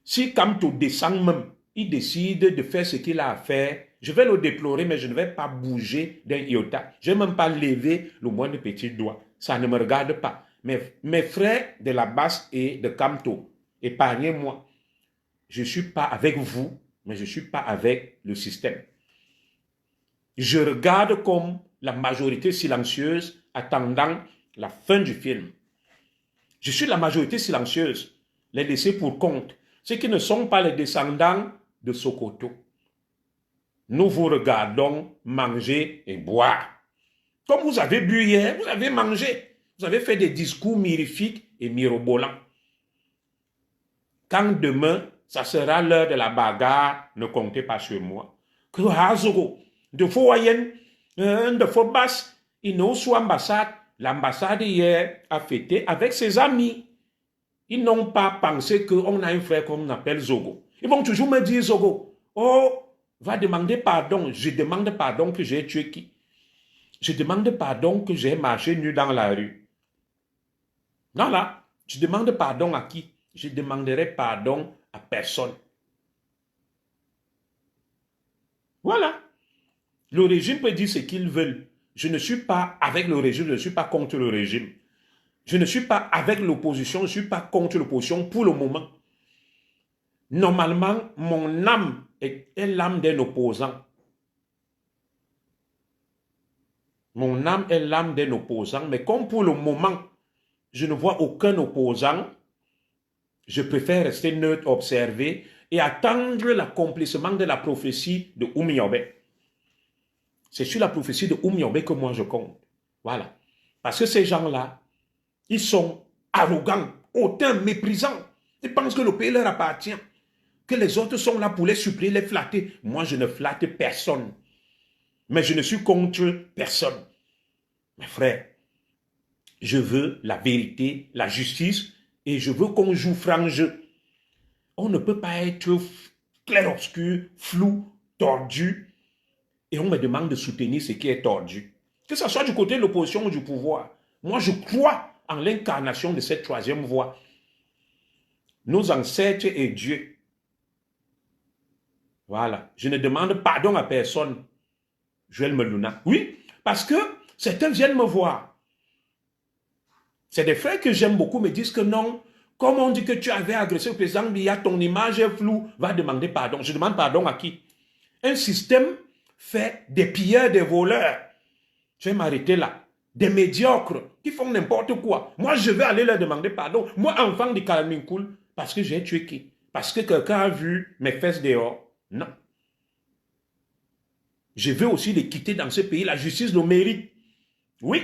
Si Kamto descend même, il décide de faire ce qu'il a à faire, je vais le déplorer, mais je ne vais pas bouger d'un iota. Je ne vais même pas lever le moindre petit doigt. Ça ne me regarde pas. Mes frères de la Basse et de Kamto, épargnez-moi. Je ne suis pas avec vous, mais je ne suis pas avec le système. Je regarde comme la majorité silencieuse attendant la fin du film. Je suis la majorité silencieuse, les laissés pour compte, ceux qui ne sont pas les descendants de Sokoto. Nous vous regardons manger et boire. Comme vous avez bu hier, vous avez mangé. Vous avez fait des discours mirifiques et mirobolants. Quand demain, ça sera l'heure de la bagarre, ne comptez pas sur moi. Que Hazogo, de Foyen, de Fobas, il nous soit ambassade. L'ambassade hier a fêté avec ses amis. Ils n'ont pas pensé qu'on a un frère qu'on appelle Zogo. Ils vont toujours me dire, Zogo, oh, va demander pardon. Je demande pardon que j'ai tué qui? Je demande pardon que j'ai marché nu dans la rue. Non, là, je demande pardon à qui? Je demanderai pardon à personne. Voilà. Le régime peut dire ce qu'il veut. Je ne suis pas avec le régime, je ne suis pas contre le régime. Je ne suis pas avec l'opposition, je ne suis pas contre l'opposition pour le moment. Normalement, mon âme est l'âme d'un opposant. Mon âme est l'âme d'un opposant, mais comme pour le moment, je ne vois aucun opposant, je préfère rester neutre, observer et attendre l'accomplissement de la prophétie de Oumyobé. C'est sur la prophétie de Oumyobé que moi je compte. Voilà. Parce que ces gens-là, ils sont arrogants, hautains, méprisants. Ils pensent que le pays leur appartient. Que les autres sont là pour les supplier, les flatter. Moi, je ne flatte personne. Mais je ne suis contre personne. Mes frères, je veux la vérité, la justice, et je veux qu'on joue franc jeu. On ne peut pas être clair-obscur, flou, tordu, et on me demande de soutenir ce qui est tordu. Que ce soit du côté de l'opposition ou du pouvoir. Moi, je crois en l'incarnation de cette troisième voie. Nos ancêtres et Dieu. Voilà. Je ne demande pardon à personne. Joël Melouna. Oui, parce que certains viennent me voir. C'est des frères que j'aime beaucoup, me disent que non. Comme on dit que tu avais agressé le président Biya, ton image est floue, va demander pardon. Je demande pardon à qui? Un système fait des pilleurs, des voleurs. Je vais m'arrêter là. Des médiocres qui font n'importe quoi. Moi, je vais aller leur demander pardon. Moi, enfant de Kalaminkoul, parce que j'ai tué qui? Parce que quelqu'un a vu mes fesses dehors? Non. Je veux aussi les quitter dans ce pays. La justice le mérite. Oui.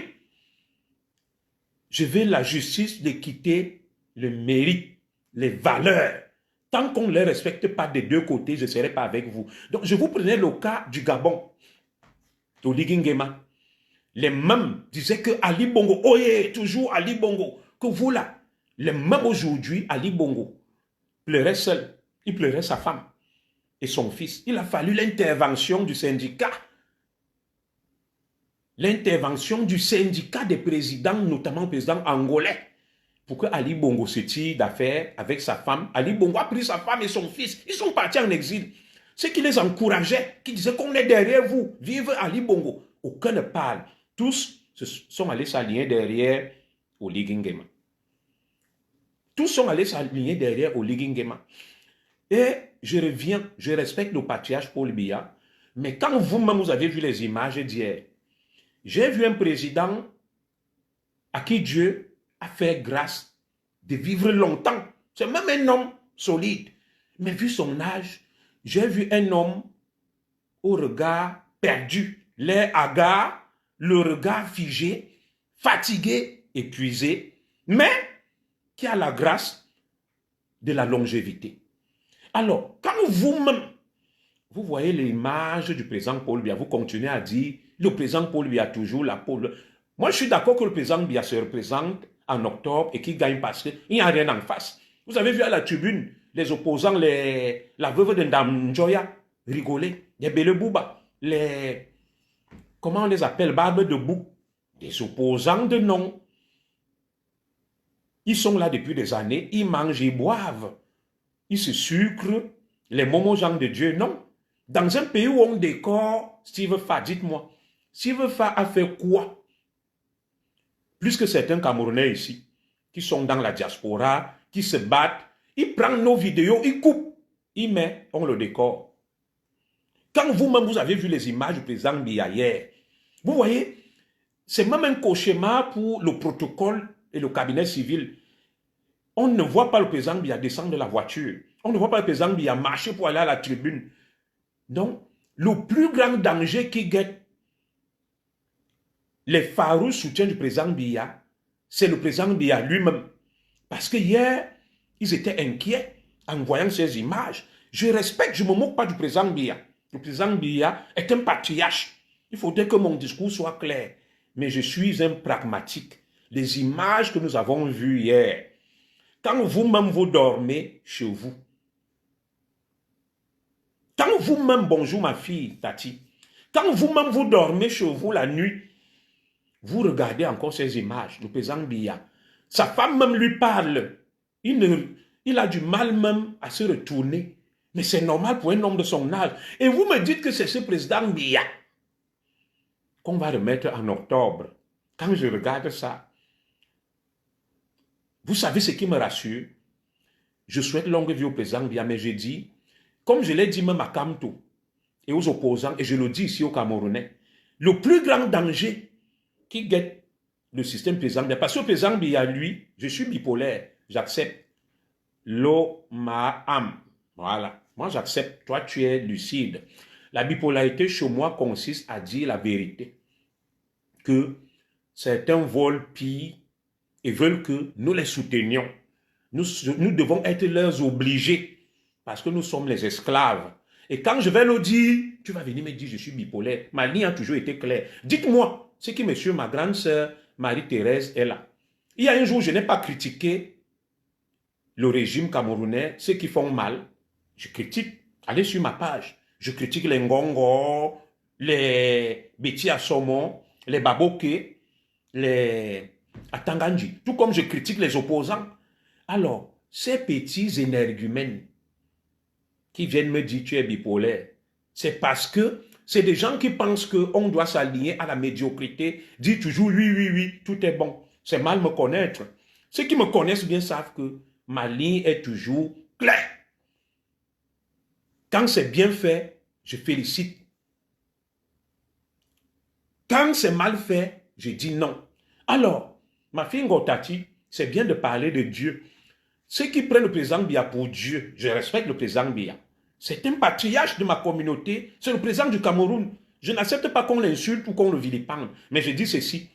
Je veux la justice les quitter, le mérite, les valeurs. Tant qu'on ne les respecte pas des deux côtés, je ne serai pas avec vous. Donc, je vous prenais le cas du Gabon, au Ligingema. Les mêmes disaient que Ali Bongo, oh yeah, toujours Ali Bongo, que vous là, les mêmes aujourd'hui, Ali Bongo, pleurait seul. Il pleurait sa femme et son fils. Il a fallu l'intervention du syndicat. L'intervention du syndicat des présidents, notamment le président angolais, pour que Ali Bongo se tire d'affaire avec sa femme. Ali Bongo a pris sa femme et son fils. Ils sont partis en exil. Ceux qui les encourageaient, qui disaient qu'on est derrière vous, vive Ali Bongo. Aucun ne parle. Tous sont allés s'aligner derrière Oligingema. Tous sont allés s'aligner derrière Oligingema. Et je reviens, je respecte le patriarche Paul Biya, mais quand vous-même vous avez vu les images d'hier, j'ai vu un président à qui Dieu a fait grâce de vivre longtemps. C'est même un homme solide. Mais vu son âge, j'ai vu un homme au regard perdu, l'air hagard, le regard figé, fatigué, épuisé, mais qui a la grâce de la longévité. Alors, quand vous-même, vous voyez l'image du président Paul Biya, vous continuez à dire, le président Paul Biya toujours la peau. Moi, je suis d'accord que le président Biya se représente en octobre et qu'il gagne parce qu'il n'y a rien en face. Vous avez vu à la tribune, les opposants, la veuve de Ndam Njoya, rigoler, les Belebouba, comment on les appelle, Barbe de Bou, des opposants de nom. Ils sont là depuis des années, ils mangent, ils boivent, ils se sucrent, les momos gens de Dieu, non. Dans un pays où on décore Steve Fa, dites-moi, Steve Fa a fait quoi? Plus que certains Camerounais ici, qui sont dans la diaspora, qui se battent, ils prennent nos vidéos, ils coupent, ils mettent, on le décore. Quand vous-même, vous avez vu les images du président Biya hier, vous voyez, c'est même un cauchemar pour le protocole et le cabinet civil. On ne voit pas le président Biya descendre de la voiture. On ne voit pas le président Biya marcher pour aller à la tribune. Donc, le plus grand danger qui guette les farouches soutiens du président Biya, c'est le président Biya lui-même. Parce que hier, ils étaient inquiets en voyant ces images. Je respecte, je ne me moque pas du président Biya. Le président Biya est un patriarche. Il faudrait que mon discours soit clair. Mais je suis un pragmatique. Les images que nous avons vues hier, quand vous-même vous dormez chez vous, quand vous-même, bonjour ma fille Tati, quand vous-même vous dormez chez vous la nuit, vous regardez encore ces images, le président Biya, sa femme même lui parle, il a du mal même à se retourner, mais c'est normal pour un homme de son âge. Et vous me dites que c'est ce président Biya qu'on va remettre en octobre. Quand je regarde ça, vous savez ce qui me rassure? Je souhaite longue vie au président Biya, mais je dis, comme je l'ai dit même à Kamto et aux opposants, et je le dis ici aux Camerounais, le plus grand danger qui guette le système président Biya, parce que le président Biya, lui, je suis bipolaire, j'accepte l'eau, ma âme. Voilà, moi j'accepte, toi tu es lucide. La bipolarité chez moi consiste à dire la vérité, que certains volent pire et veulent que nous les soutenions. Nous devons être leurs obligés. Parce que nous sommes les esclaves. Et quand je vais le dire, tu vas venir me dire je suis bipolaire. Ma ligne a toujours été claire. Dites-moi ce qui me suit, ma grande sœur Marie-Thérèse est là. Il y a un jour, je n'ai pas critiqué le régime camerounais, ceux qui font mal. Je critique. Allez sur ma page. Je critique les Ngongo, les Beti à saumon, les Baboké, les Atanganji. Tout comme je critique les opposants. Alors, ces petits énergumènes qui viennent me dire tu es bipolaire, c'est parce que c'est des gens qui pensent qu'on doit s'aligner à la médiocrité, dire toujours oui, oui, oui, tout est bon. C'est mal me connaître. Ceux qui me connaissent bien savent que ma ligne est toujours claire. Quand c'est bien fait, je félicite. Quand c'est mal fait, je dis non. Alors, ma fille Ngotati, c'est bien de parler de Dieu. Ceux qui prennent le président Biya pour Dieu, je respecte le président Biya. C'est un patriarche de ma communauté, c'est le président du Cameroun. Je n'accepte pas qu'on l'insulte ou qu'on le vilipende. Mais je dis ceci,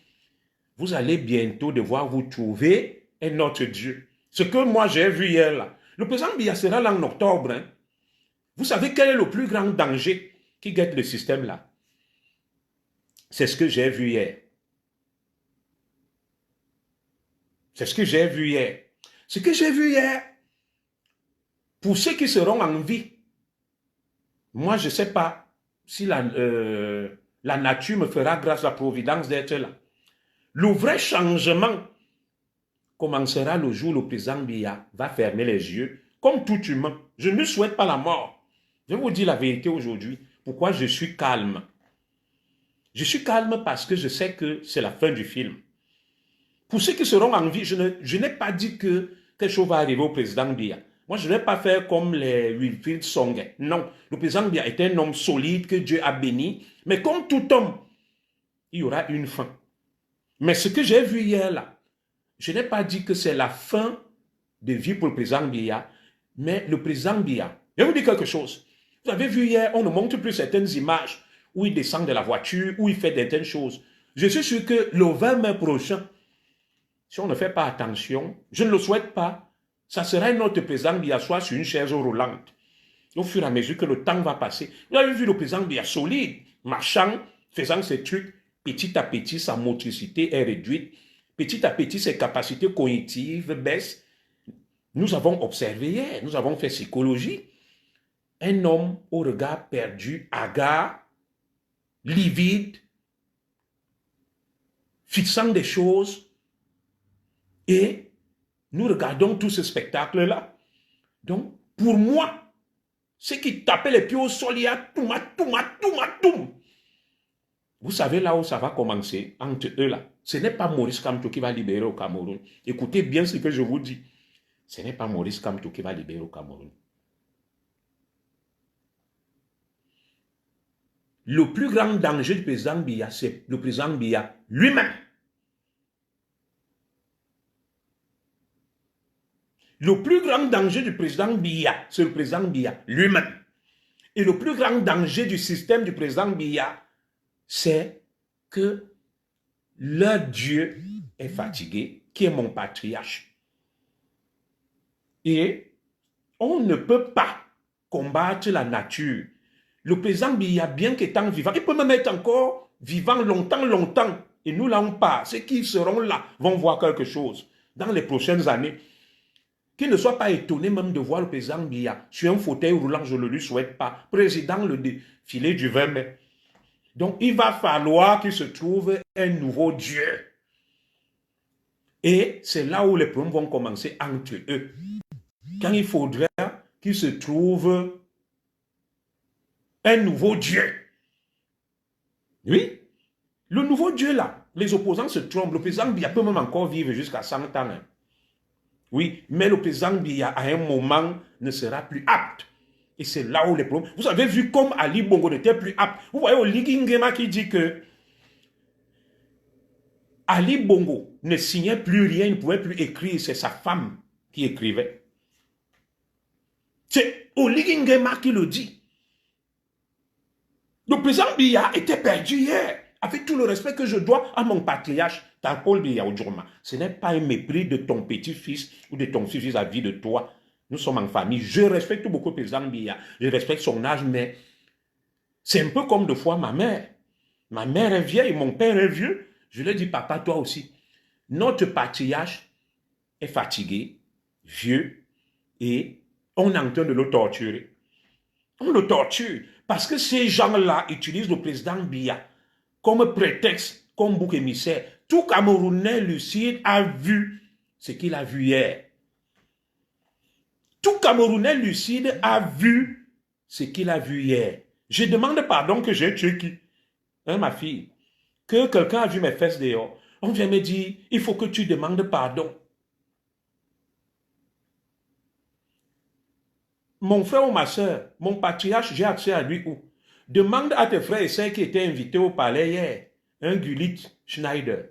vous allez bientôt devoir vous trouver un autre Dieu. Ce que moi j'ai vu hier là, le président Biya sera là en octobre. Hein. Vous savez quel est le plus grand danger qui guette le système là? C'est ce que j'ai vu hier. C'est ce que j'ai vu hier. Ce que j'ai vu hier, pour ceux qui seront en vie, moi je ne sais pas si la nature me fera grâce à la providence d'être là. Le vrai changement commencera le jour où le président Biya va fermer les yeux, comme tout humain. Je ne souhaite pas la mort. Je vais vous dire la vérité aujourd'hui. Pourquoi je suis calme? Je suis calme parce que je sais que c'est la fin du film. Pour ceux qui seront en vie, je n'ai pas dit que quelque chose va arriver au président Biya. Moi, je ne vais pas faire comme les Wilfried Songe. Non, le président Biya est un homme solide que Dieu a béni. Mais comme tout homme, il y aura une fin. Mais ce que j'ai vu hier là, je n'ai pas dit que c'est la fin de vie pour le président Biya. Mais le président Biya, je vais vous dire quelque chose. Vous avez vu hier, on ne montre plus certaines images où il descend de la voiture, où il fait certaines choses. Je suis sûr que le 20 mai prochain, si on ne fait pas attention, je ne le souhaite pas, ça sera notre président Biya soit sur une chaise roulante. Au fur et à mesure que le temps va passer. Vous avez vu le président Biya solide, marchant, faisant ses trucs. Petit à petit, sa motricité est réduite. Petit à petit, ses capacités cognitives baissent. Nous avons observé hier, nous avons fait psychologie. Un homme au regard perdu, hagard, livide, fixant des choses. Et nous regardons tout ce spectacle-là. Donc, pour moi, ceux qui tapaient les pieds au sol, il y a toum. Vous savez là où ça va commencer, entre eux là. Ce n'est pas Maurice Kamto qui va libérer au Cameroun. Écoutez bien ce que je vous dis. Ce n'est pas Maurice Kamto qui va libérer au Cameroun. Le plus grand danger du président Biya, c'est le président Biya lui-même. Le plus grand danger du président Biya, c'est le président Biya lui-même. Et le plus grand danger du système du président Biya, c'est que leur Dieu est fatigué, qui est mon patriarche. Et on ne peut pas combattre la nature. Le président Biya, bien qu'étant vivant, il peut même être encore vivant longtemps. Et nous, là, on part. Ceux qui seront là vont voir quelque chose dans les prochaines années. Qu'il ne soit pas étonné même de voir le président Biya sur un fauteuil roulant, je ne lui souhaite pas. Président le défilé du 20 mai. Donc, il va falloir qu'il se trouve un nouveau Dieu. Et c'est là où les problèmes vont commencer entre eux. Quand il faudrait qu'il se trouve un nouveau Dieu. Oui, le nouveau Dieu là, les opposants se trompent. Le président Biya peut même encore vivre jusqu'à 100 ans. Hein. Oui, mais le président Biya, à un moment, ne sera plus apte. Et c'est là où les problèmes... Vous avez vu comme Ali Bongo n'était plus apte. Vous voyez Oligui Nguema qui dit que Ali Bongo ne signait plus rien, il ne pouvait plus écrire, c'est sa femme qui écrivait. C'est Oligui Nguema qui le dit. Le président Biya était perdu hier, avec tout le respect que je dois à mon patriarche, Paul Biya Odjourma. Ce n'est pas un mépris de ton petit-fils ou de ton fils vis-à-vis de toi. Nous sommes en famille. Je respecte beaucoup le président Biya. Je respecte son âge, mais c'est un peu comme de fois ma mère. Ma mère est vieille, mon père est vieux. Je lui dis, papa, toi aussi. Notre patriarche est fatigué, vieux, et on est en train de le torturer. On le torture parce que ces gens-là utilisent le président Biya comme prétexte, comme bouc émissaire. Tout Camerounais lucide a vu ce qu'il a vu hier. Tout Camerounais lucide a vu ce qu'il a vu hier. Je demande pardon que j'ai tué qui? Hein, ma fille? Que quelqu'un a vu mes fesses dehors. On vient me dire, il faut que tu demandes pardon. Mon frère ou ma soeur, mon patriarche, j'ai accès à lui où? Demande à tes frères et sœurs qui étaient invités au palais hier. Un Gulit Schneider.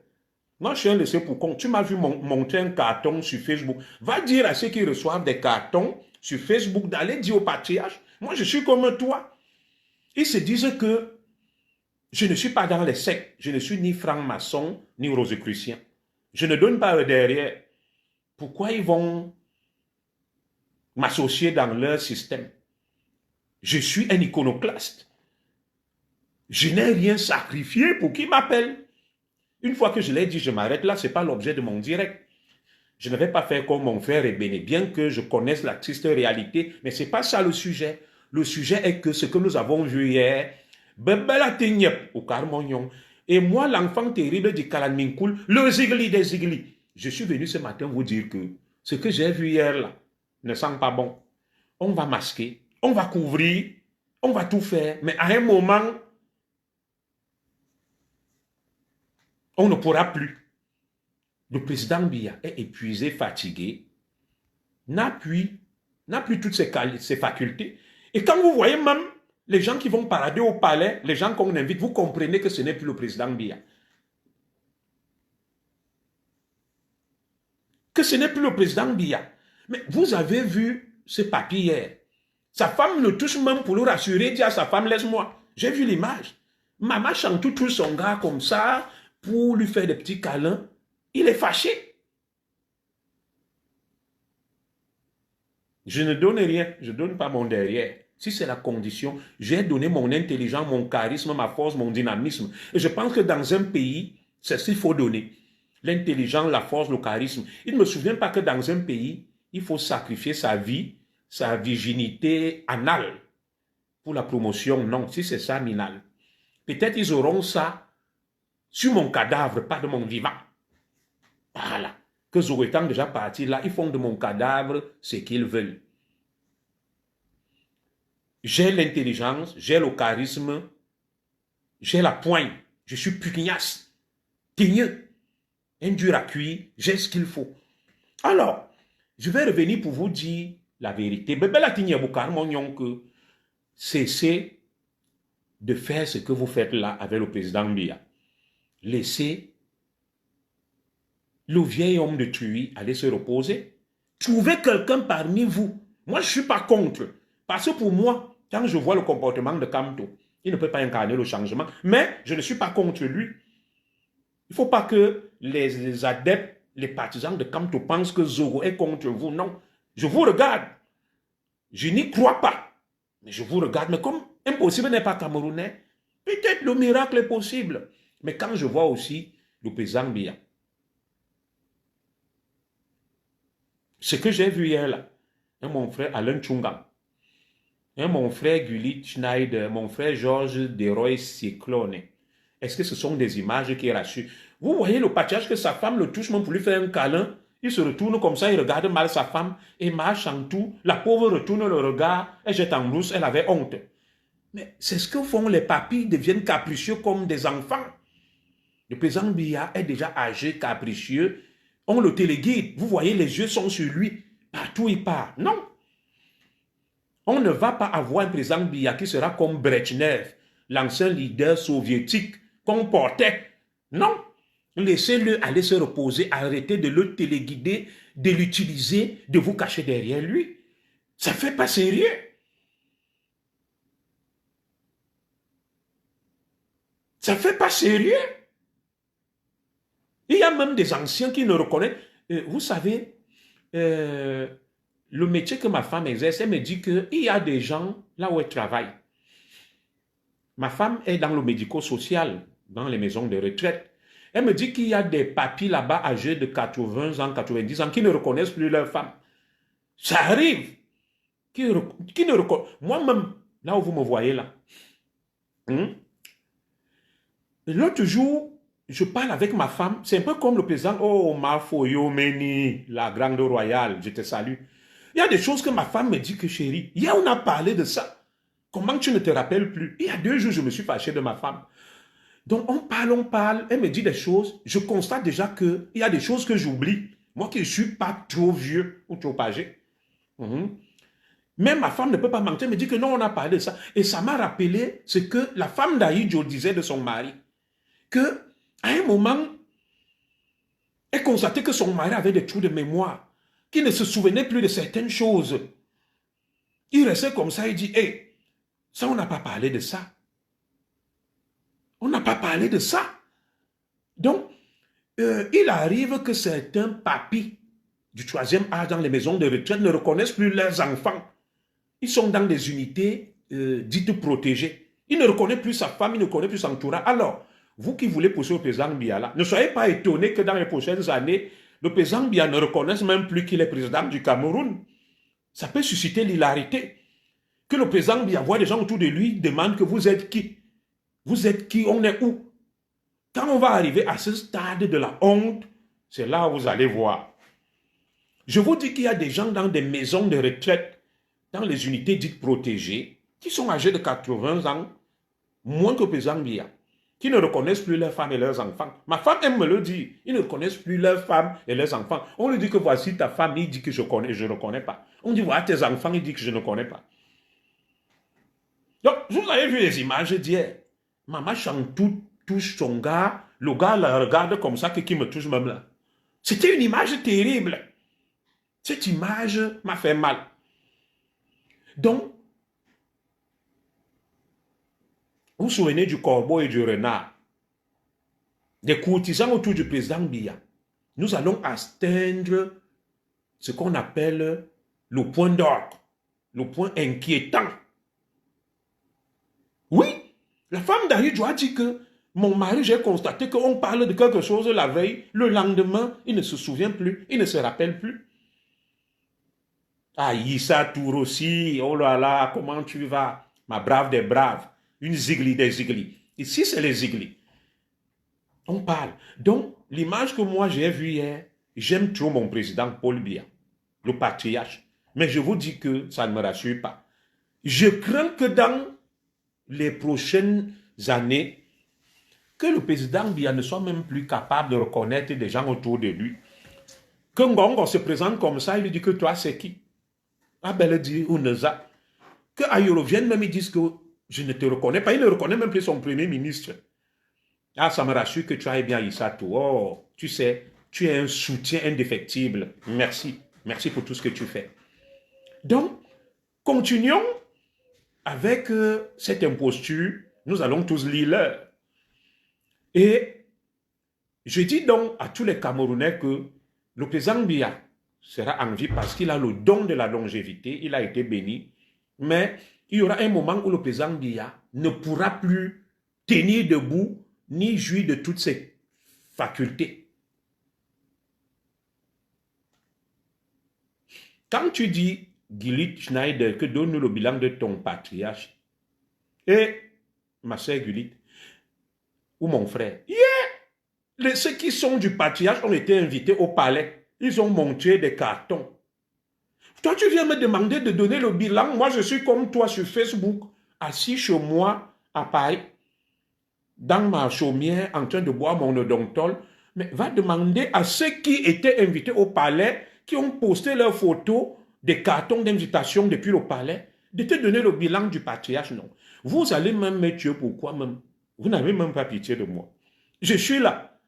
Moi, je suis un laissé pour compte. Tu m'as vu monter un carton sur Facebook. Va dire à ceux qui reçoivent des cartons sur Facebook d'aller dire au patriarche. Moi, je suis comme toi. Ils se disent que je ne suis pas dans les sectes. Je ne suis ni franc-maçon, ni rosicrucien. Je ne donne pas derrière. Pourquoi ils vont m'associer dans leur système? Je suis un iconoclaste. Je n'ai rien sacrifié pour qu'ils m'appellent. Une fois que je l'ai dit, je m'arrête là, ce n'est pas l'objet de mon direct. Je ne vais pas faire comme mon frère Ebene, bien que je connaisse la triste réalité, mais ce n'est pas ça le sujet. Le sujet est que ce que nous avons vu hier, au Carmognon, et moi, l'enfant terrible du Kalanminkoul, le Zigli des Zigli. Je suis venu ce matin vous dire que ce que j'ai vu hier là ne sent pas bon. On va masquer, on va couvrir, on va tout faire, mais à un moment, on ne pourra plus. Le président Biya est épuisé, fatigué, n'a plus toutes ses facultés. Et quand vous voyez même les gens qui vont parader au palais, les gens qu'on invite, vous comprenez que ce n'est plus le président Biya. Que ce n'est plus le président Biya. Mais vous avez vu ce papier hier. Sa femme le touche même pour le rassurer, dit à sa femme, laisse-moi. J'ai vu l'image. Maman Chantou touche son gars comme ça pour lui faire des petits câlins. Il est fâché. Je ne donne rien, je ne donne pas mon derrière. Si c'est la condition, j'ai donné mon intelligence, mon charisme, ma force, mon dynamisme. Et je pense que dans un pays, c'est ce qu'il faut donner. L'intelligence, la force, le charisme. Il ne me souvient pas que dans un pays, il faut sacrifier sa vie, sa virginité anale pour la promotion. Non, si c'est ça, minal. Peut-être ils auront ça sur mon cadavre, pas de mon vivant. Voilà. Que Zoé étant déjà parti là, ils font de mon cadavre ce qu'ils veulent. J'ai l'intelligence, j'ai le charisme, j'ai la poigne, je suis pugnace, teigneux, un dur à cuire, j'ai ce qu'il faut. Alors, je vais revenir pour vous dire la vérité. Cessez de faire ce que vous faites là avec le président Biya. Laissez le vieil homme de Truy aller se reposer. Trouvez quelqu'un parmi vous. Moi, je ne suis pas contre. Parce que pour moi, quand je vois le comportement de Kamto, il ne peut pas incarner le changement. Mais je ne suis pas contre lui. Il ne faut pas que les adeptes, les partisans de Kamto pensent que Zogo est contre vous. Non. Je vous regarde. Je n'y crois pas. Mais je vous regarde. Mais comme impossible n'est pas camerounais, peut-être le miracle est possible. Mais quand je vois aussi le président Biya, ce que j'ai vu hier là, mon frère Alain Tchungam, mon frère Gullit Schneider, mon frère Georges Deroy Cyclone, est-ce que ce sont des images qui rassurent? Vous voyez le patriarche que sa femme le touche même pour lui faire un câlin, il se retourne comme ça, il regarde mal sa femme, et marche en tout, la pauvre retourne le regard, elle jette en brousse, elle avait honte. Mais c'est ce que font les papis, deviennent capricieux comme des enfants. Le président Biya est déjà âgé, capricieux, on le téléguide, vous voyez, les yeux sont sur lui, partout il part. Non. On ne va pas avoir un président Biya qui sera comme Brezhnev, l'ancien leader soviétique qu'on portait. Non. Laissez-le aller se reposer, arrêtez de le téléguider, de l'utiliser, de vous cacher derrière lui. Ça ne fait pas sérieux. Ça ne fait pas sérieux. Il y a même des anciens qui ne reconnaissent. Vous savez, le métier que ma femme exerce, elle me dit qu'il y a des gens là où elle travaille. Ma femme est dans le médico-social, dans les maisons de retraite. Elle me dit qu'il y a des papis là-bas âgés de 80 ans, 90 ans qui ne reconnaissent plus leur femme. Ça arrive. Qui ne reconnaissent. Moi-même, là où vous me voyez là, l'autre jour, je parle avec ma femme, c'est un peu comme le président, oh, ma foyo meni, la grande royale, je te salue. Il y a des choses que ma femme me dit que chérie, hier on a parlé de ça. Comment tu ne te rappelles plus? Il y a 2 jours, je me suis fâché de ma femme. Donc on parle, elle me dit des choses, je constate déjà qu'il y a des choses que j'oublie. Moi qui ne suis pas trop vieux ou trop âgé. Même ma femme ne peut pas mentir, elle me dit que non, on a parlé de ça. Et ça m'a rappelé ce que la femme d'Aïdjo disait de son mari. Que à un moment, elle constatait que son mari avait des trous de mémoire, qu'il ne se souvenait plus de certaines choses. Il restait comme ça, il dit, hé, ça on n'a pas parlé de ça. On n'a pas parlé de ça. Donc, il arrive que certains papis du 3e âge dans les maisons de retraite ne reconnaissent plus leurs enfants. Ils sont dans des unités dites protégées. Il ne reconnaît plus sa femme, il ne connaît plus son entourage. Alors, vous qui voulez pousser le président Biya là, ne soyez pas étonnés que dans les prochaines années, le président Biya ne reconnaisse même plus qu'il est président du Cameroun. Ça peut susciter l'hilarité. Que le président Biya voit des gens autour de lui, demande que vous êtes qui? Vous êtes qui? On est où? Quand on va arriver à ce stade de la honte, c'est là où vous allez voir. Je vous dis qu'il y a des gens dans des maisons de retraite, dans les unités dites protégées, qui sont âgés de 80 ans, moins que le président Biya, qui ne reconnaissent plus leurs femmes et leurs enfants. Ma femme aime me le dire. Ils ne reconnaissent plus leurs femmes et leurs enfants. On lui dit que voici ta femme, il dit que je ne reconnais pas. On dit voilà tes enfants, il dit que je ne connais pas. Donc, vous avez vu les images d'hier. Maman Chantou touche son gars, le gars la regarde comme ça, qui me touche même là. C'était une image terrible. Cette image m'a fait mal. Donc, vous vous souvenez du corbeau et du renard, des courtisans autour du président Biya. Nous allons atteindre ce qu'on appelle le point d'ordre, le point inquiétant. Oui, la femme d'Aïdjo a dit que mon mari, j'ai constaté qu'on parle de quelque chose la veille, le lendemain, il ne se souvient plus, il ne se rappelle plus. Ah, Issa Tour aussi, oh là là, comment tu vas, ma brave des braves, une zigli des ziglis. Ici, c'est les ziglis. On parle. Donc, l'image que moi j'ai vue hier, j'aime trop mon président Paul Biya, le patriarche. Mais je vous dis que ça ne me rassure pas. Je crains que dans les prochaines années, que le président Biya ne soit même plus capable de reconnaître des gens autour de lui. Que Ngongo se présente comme ça, il lui dit que toi c'est qui? Abel dit Ouneza. Que Ayoro vienne même, ils disent que je ne te reconnais pas. Il ne reconnaît même plus son premier ministre. Ah, ça me rassure que tu ailles bien Issatou. Oh, tu sais, tu es un soutien indéfectible. Merci. Merci pour tout ce que tu fais. Donc, continuons avec cette imposture. Nous allons tous lire l'heure. Et je dis donc à tous les Camerounais que le président Biya sera en vie parce qu'il a le don de la longévité, il a été béni, mais il y aura un moment où le président Biya ne pourra plus tenir debout ni jouir de toutes ses facultés. Quand tu dis, Gulit Schneider, que donne-nous le bilan de ton patriarche, et ma sœur Gulit, ou mon frère, ceux qui sont du patriarche ont été invités au palais. Ils ont montré des cartons. Toi, tu viens me demander de donner le bilan. Moi, je suis comme toi sur Facebook, assis chez moi à Paris, dans ma chaumière, en train de boire mon odontol. Mais va demander à ceux qui étaient invités au palais, qui ont posté leurs photos, des cartons d'invitation depuis le palais, de te donner le bilan du patriarche. Non. Vous allez même me tuer. Pourquoi même? Vous n'avez même pas pitié de moi. Je suis là.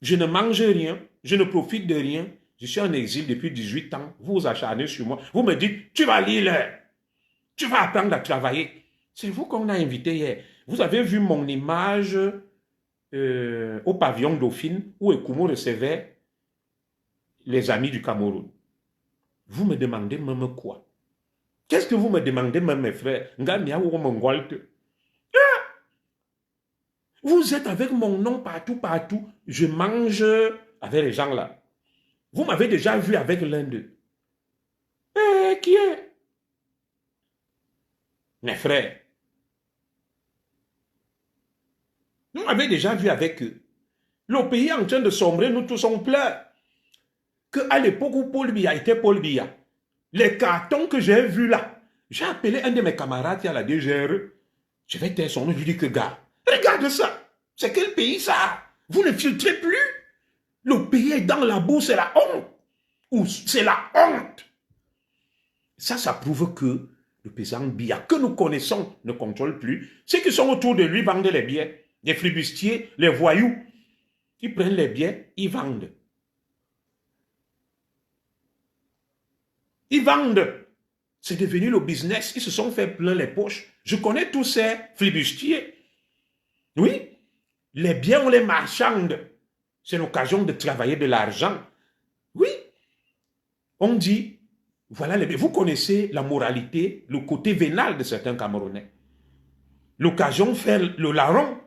Je ne mange rien, je ne profite de rien. Je suis en exil depuis 18 ans. Vous vous acharnez sur moi. Vous me dites, tu vas lire l'heure. Tu vas apprendre à travailler. C'est vous qu'on a invité hier. Vous avez vu mon image au pavillon Dauphine où Ekoumo recevait les amis du Cameroun. Vous me demandez même quoi? Qu'est-ce que vous me demandez même, mes frères? Vous êtes avec mon nom partout, partout. Je mange avec les gens là. Vous m'avez déjà vu avec l'un d'eux. Qui est? Mes frères. Vous m'avez déjà vu avec eux. Le pays est en train de sombrer, nous tous on pleure. Qu'à l'époque où Paul Biya était Paul Biya, les cartons que j'ai vus là, j'ai appelé un de mes camarades qui a la DGRE. Je vais taire son nom, je lui dis que gars, regarde ça. C'est quel pays ça? Vous ne filtrez plus. Le pays est dans la boue, c'est la honte. Ou c'est la honte. Ça prouve que le président Biya, que nous connaissons, ne contrôle plus. Ceux qui sont autour de lui vendent les billets. Les flibustiers, les voyous. Ils prennent les billets, ils vendent. Ils vendent. C'est devenu le business. Ils se sont fait plein les poches. Je connais tous ces flibustiers. Oui. Les biens, on les marchande. C'est l'occasion de travailler de l'argent. Oui. On dit, voilà les biens. Vous connaissez la moralité, le côté vénal de certains Camerounais. L'occasion de faire le larron.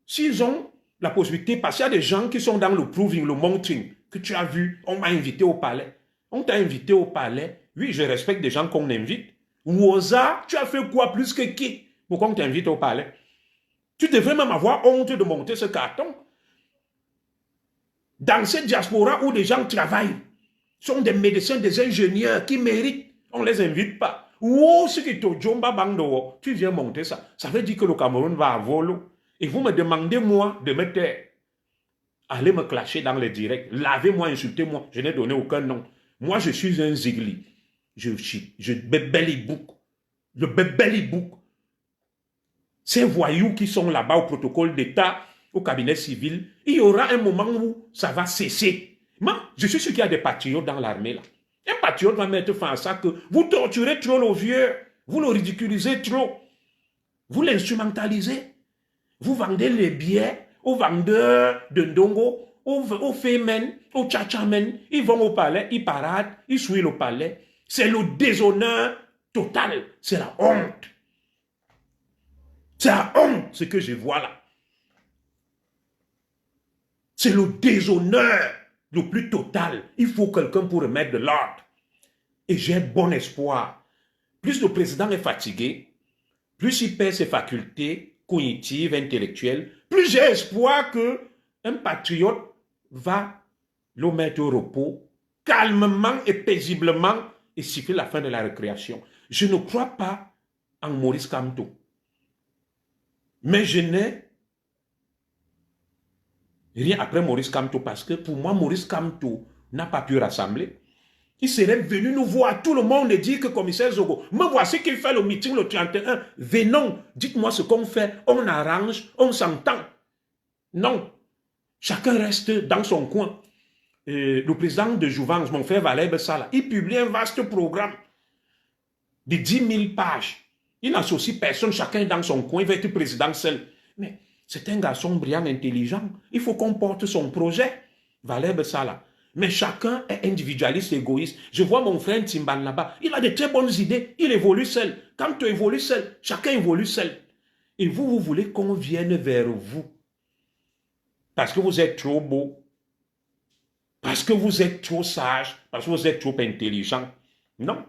S'ils ont la possibilité, parce qu'il y a des gens qui sont dans le proving, le mounting, que tu as vu, on m'a invité au palais. On t'a invité au palais. Oui, je respecte des gens qu'on invite. Woza, tu as fait quoi plus que qui? Pourquoi on t'invite au palais? Tu devrais même avoir honte de monter ce carton. Dans cette diaspora où des gens travaillent, sont des médecins, des ingénieurs qui méritent, on ne les invite pas. Ou ce qui te jomba bando, tu viens monter ça. Ça veut dire que le Cameroun va à volo. Et vous me demandez, moi, de me taire. Allez me clasher dans les directs. Lavez-moi, insultez-moi. Je n'ai donné aucun nom. Moi, je suis un zigli. Je bébelly-book. Le bébelly-book. Ces voyous qui sont là-bas au protocole d'État, au cabinet civil, il y aura un moment où ça va cesser. Moi, je suis sûr qu'il y a des patriotes dans l'armée là. patriote va mettre fin à ça que vous torturez trop le vieux, vous le ridiculisez trop, vous l'instrumentalisez, vous vendez les billets aux vendeurs de Ndongo, aux Femen, aux Tchatchamen, ils vont au palais, ils paradent, ils suivent le palais. C'est le déshonneur total, c'est la honte. C'est la honte ce que je vois là. C'est le déshonneur le plus total. Il faut quelqu'un pour remettre de l'ordre. Et j'ai bon espoir. Plus le président est fatigué, plus il perd ses facultés cognitives, intellectuelles, plus j'ai espoir qu'un patriote va le mettre au repos, calmement et paisiblement, et siffler la fin de la récréation. Je ne crois pas en Maurice Kamto. Mais je n'ai rien après Maurice Kamto, parce que pour moi, Maurice Kamto n'a pas pu rassembler. Il serait venu nous voir, tout le monde et dire que commissaire Zogo, me voici qu'il fait le meeting le 31, venons, dites-moi ce qu'on fait, on arrange, on s'entend. Non, chacun reste dans son coin. Le président de Jouvence, mon frère Valère Bessala, il publie un vaste programme de 10 000 pages. Il n'associe personne, chacun dans son coin, il va être président seul. Mais c'est un garçon brillant, intelligent. Il faut qu'on porte son projet. Valère Bessala. Mais chacun est individualiste, égoïste. Je vois mon frère Timban là-bas. Il a de très bonnes idées. Il évolue seul. Quand tu évolues seul, chacun évolue seul. Et vous, vous voulez qu'on vienne vers vous. Parce que vous êtes trop beau. Parce que vous êtes trop sage. Parce que vous êtes trop intelligent. Non.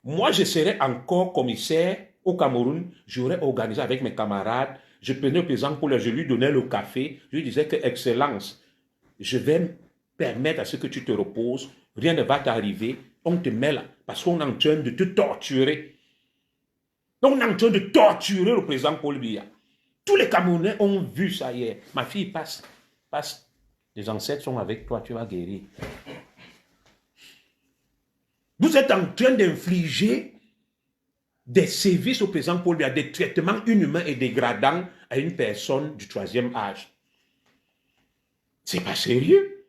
Moi, je serais encore commissaire au Cameroun. J'aurais organisé avec mes camarades. Je prenais le président pour je lui donnais le café. Je lui disais que, Excellence, je vais permettre à ce que tu te reposes. Rien ne va t'arriver. On te met là parce qu'on est en train de te torturer. On est en train de torturer le président Paul Biya. Tous les Camerounais ont vu ça hier. Ma fille passe. Les ancêtres sont avec toi, tu vas guérir. Vous êtes en train d'infliger des services au président Paul Biya, des traitements inhumains et dégradants à une personne du 3e âge. C'est pas sérieux.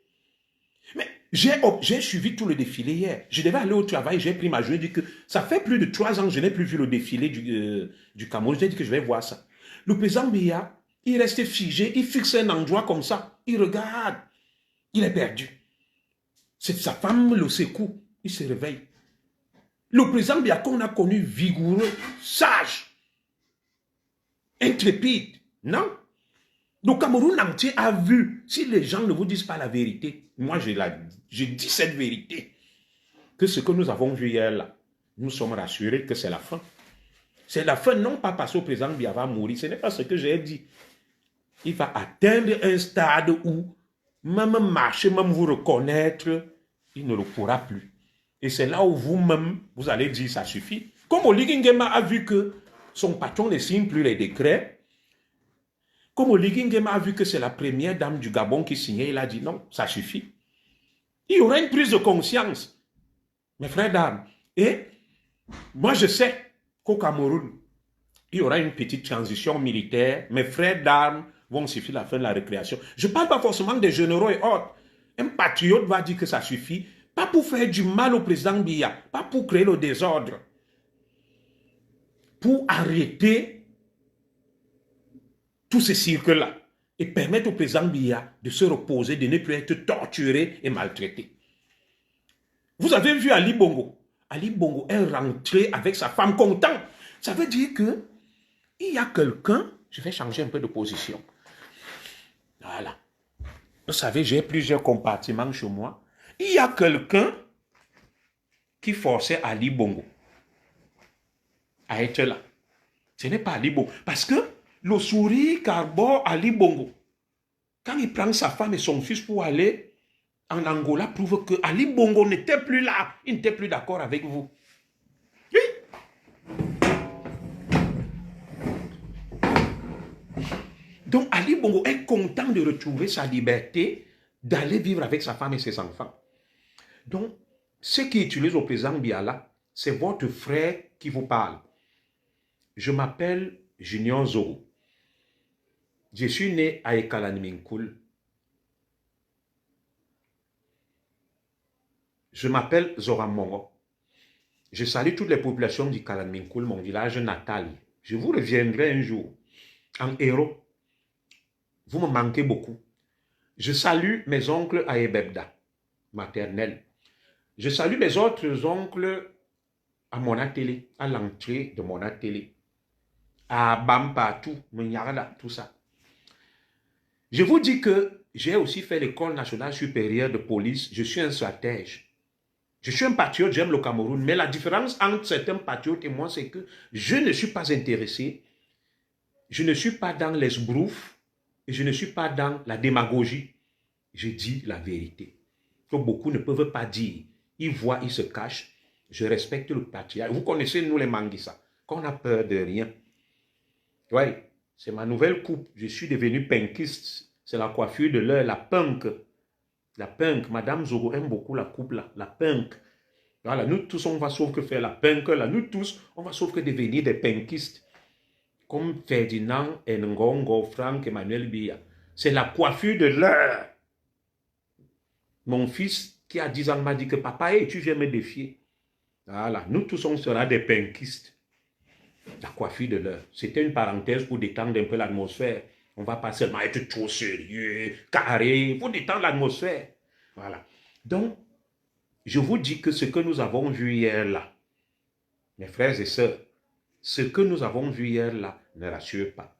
Mais j'ai suivi tout le défilé hier. Je devais aller au travail, j'ai pris ma journée, j'ai dit que ça fait plus de 3 ans que je n'ai plus vu le défilé du Cameroun. J'ai dit que je vais voir ça. Le président Biya, il reste figé, il fixe un endroit comme ça, il regarde, il est perdu. C'est sa femme le secoue, il se réveille. Le président Biya qu'on a connu vigoureux, sage, intrépide, non? Le Cameroun entier a vu, si les gens ne vous disent pas la vérité, moi je dis cette vérité, que ce que nous avons vu hier là, nous sommes rassurés que c'est la fin. C'est la fin, non pas parce que le président Biya va mourir, ce n'est pas ce que j'ai dit. Il va atteindre un stade où, même marcher, même vous reconnaître, il ne le pourra plus. Et c'est là où vous-même, vous allez dire, ça suffit. Comme Oligui Nguema a vu que son patron ne signe plus les décrets, comme Oligui Nguema a vu que c'est la première dame du Gabon qui signait, il a dit non, ça suffit. Il y aura une prise de conscience, mes frères d'armes. Et moi je sais qu'au Cameroun, il y aura une petite transition militaire. Mes frères d'armes vont suffire la fin de la récréation. Je ne parle pas forcément des généraux et autres. Un patriote va dire que ça suffit. Pas pour faire du mal au président Biya, pas pour créer le désordre. Pour arrêter tous ces cirques-là et permettre au président Biya de se reposer, de ne plus être torturé et maltraité. Vous avez vu Ali Bongo. Ali Bongo est rentré avec sa femme content. Ça veut dire que il y a quelqu'un, je vais changer un peu de position. Voilà. Vous savez, j'ai plusieurs compartiments chez moi. Il y a quelqu'un qui forçait Ali Bongo à être là. Ce n'est pas Ali Bongo. Parce que le sourire qu'arbore Ali Bongo, quand il prend sa femme et son fils pour aller en Angola, prouve que Ali Bongo n'était plus là. Il n'était plus d'accord avec vous. Oui. Donc Ali Bongo est content de retrouver sa liberté, d'aller vivre avec sa femme et ses enfants. Donc, ceux qui utilisent au président Biya, c'est votre frère qui vous parle. Je m'appelle Junior Zogo. Je suis né à Ekalaniminkoul. Je m'appelle Zoran Mongo. Je salue toutes les populations du Kalanminkoul, mon village natal. Je vous reviendrai un jour en héros. Vous me manquez beaucoup. Je salue mes oncles à Ebebda, maternelle. Je salue mes autres oncles à Monatélé, à l'entrée de Monatélé, à Bampatou, Mnyarada, tout ça. Je vous dis que j'ai aussi fait l'école nationale supérieure de police. Je suis un stratège. Je suis un patriote, j'aime le Cameroun. Mais la différence entre certains patriotes et moi, c'est que je ne suis pas intéressé. Je ne suis pas dans l'esbrouf et je ne suis pas dans la démagogie. Je dis la vérité. Que beaucoup ne peuvent pas dire. Ils voient, ils se cachent. Je respecte le patriarcat. Vous connaissez, nous les Manguissa, qu'on n'a peur de rien. Oui, c'est ma nouvelle coupe. Je suis devenu punkiste. C'est la coiffure de l'heure, la punk. La punk. Madame Zogo aime beaucoup la coupe là. La punk. Voilà, nous tous, on va sauf que faire la punk là. Nous tous, on va sauf que devenir des punkistes. Comme Ferdinand, Ngongo, Franck, Emmanuel Biya. C'est la coiffure de l'heure. Mon fils qui a 10 ans m'a dit que papa, hey, tu viens me défier. Voilà, nous tous, on sera des punkistes. La coiffure de l'heure. C'était une parenthèse pour détendre un peu l'atmosphère. On ne va pas seulement être trop sérieux, carré, pour détendre l'atmosphère. Voilà. Donc, je vous dis que ce que nous avons vu hier là, mes frères et sœurs, ce que nous avons vu hier là ne rassure pas.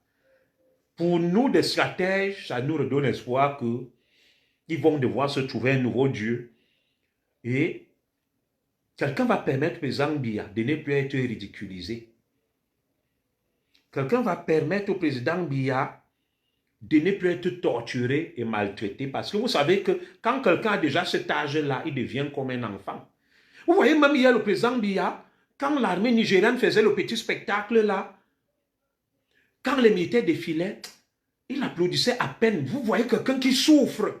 Pour nous, des stratèges, ça nous redonne espoir qu'ils vont devoir se trouver un nouveau Dieu. Et quelqu'un va permettre aux Zambia de ne plus être ridiculisé. Quelqu'un va permettre au président Biya de ne plus être torturé et maltraité. Parce que vous savez que quand quelqu'un a déjà cet âge-là, il devient comme un enfant. Vous voyez, même hier, le président Biya, quand l'armée nigériane faisait le petit spectacle-là, quand les militaires défilaient, il applaudissait à peine. Vous voyez quelqu'un qui souffre.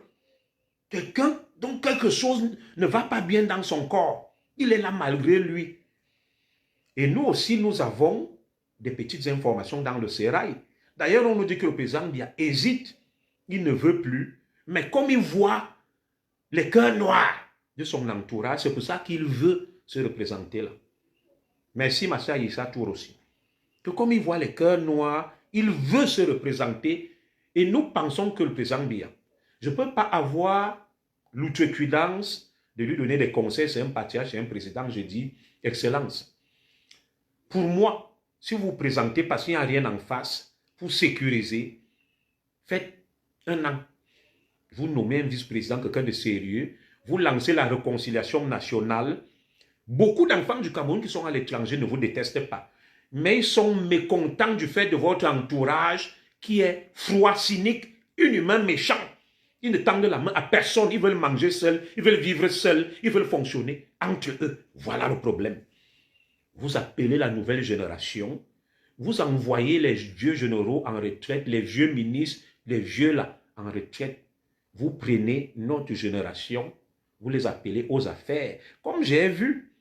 Quelqu'un dont quelque chose ne va pas bien dans son corps. Il est là malgré lui. Et nous aussi, nous avons des petites informations dans le sérail. D'ailleurs, on nous dit que le président Biya hésite. Il ne veut plus. Mais comme il voit les cœurs noirs de son entourage, c'est pour ça qu'il veut se représenter là. Merci, Massa Issa Tour aussi. Que comme il voit les cœurs noirs, il veut se représenter. Et nous pensons que le président Biya, je ne peux pas avoir l'outrecuidance de lui donner des conseils. C'est un patriarche, c'est un président. Je dis, excellence. Pour moi, si vous vous présentez parce qu'il n'y a rien en face, pour sécuriser, faites un an. Vous nommez un vice-président, quelqu'un de sérieux. Vous lancez la réconciliation nationale. Beaucoup d'enfants du Cameroun qui sont à l'étranger ne vous détestent pas. Mais ils sont mécontents du fait de votre entourage qui est froid, cynique, inhumain, méchant. Ils ne tendent la main à personne. Ils veulent manger seuls, ils veulent vivre seuls, ils veulent fonctionner entre eux. Voilà le problème. Vous appelez la nouvelle génération, vous envoyez les vieux généraux en retraite, les vieux ministres, les vieux là en retraite. Vous prenez notre génération, vous les appelez aux affaires. Comme j'ai vu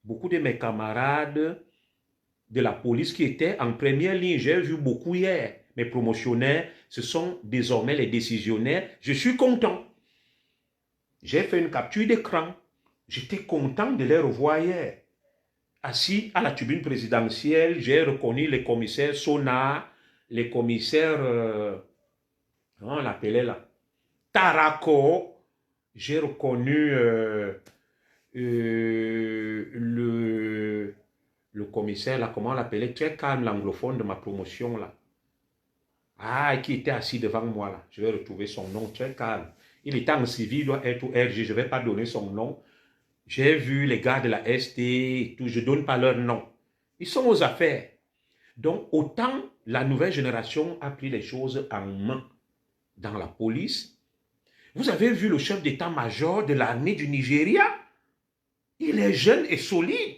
beaucoup de mes camarades de la police qui étaient en première ligne, j'ai vu beaucoup hier. Mes promotionnaires, ce sont désormais les décisionnaires. Je suis content. J'ai fait une capture d'écran. J'étais content de les revoir hier. Assis à la tribune présidentielle, j'ai reconnu les commissaires Sona, les commissaires, comment on l'appelait là, Tarako, j'ai reconnu le commissaire là, comment on l'appelait, très calme, l'anglophone de ma promotion là. Ah, qui était assis devant moi là, je vais retrouver son nom, très calme. Il était en civil, il doit être au RG, je ne vais pas donner son nom. J'ai vu les gars de la ST et tout, je ne donne pas leur nom. Ils sont aux affaires. Donc, autant la nouvelle génération a pris les choses en main dans la police. Vous avez vu le chef d'état-major de l'armée du Nigeria? Il est jeune et solide.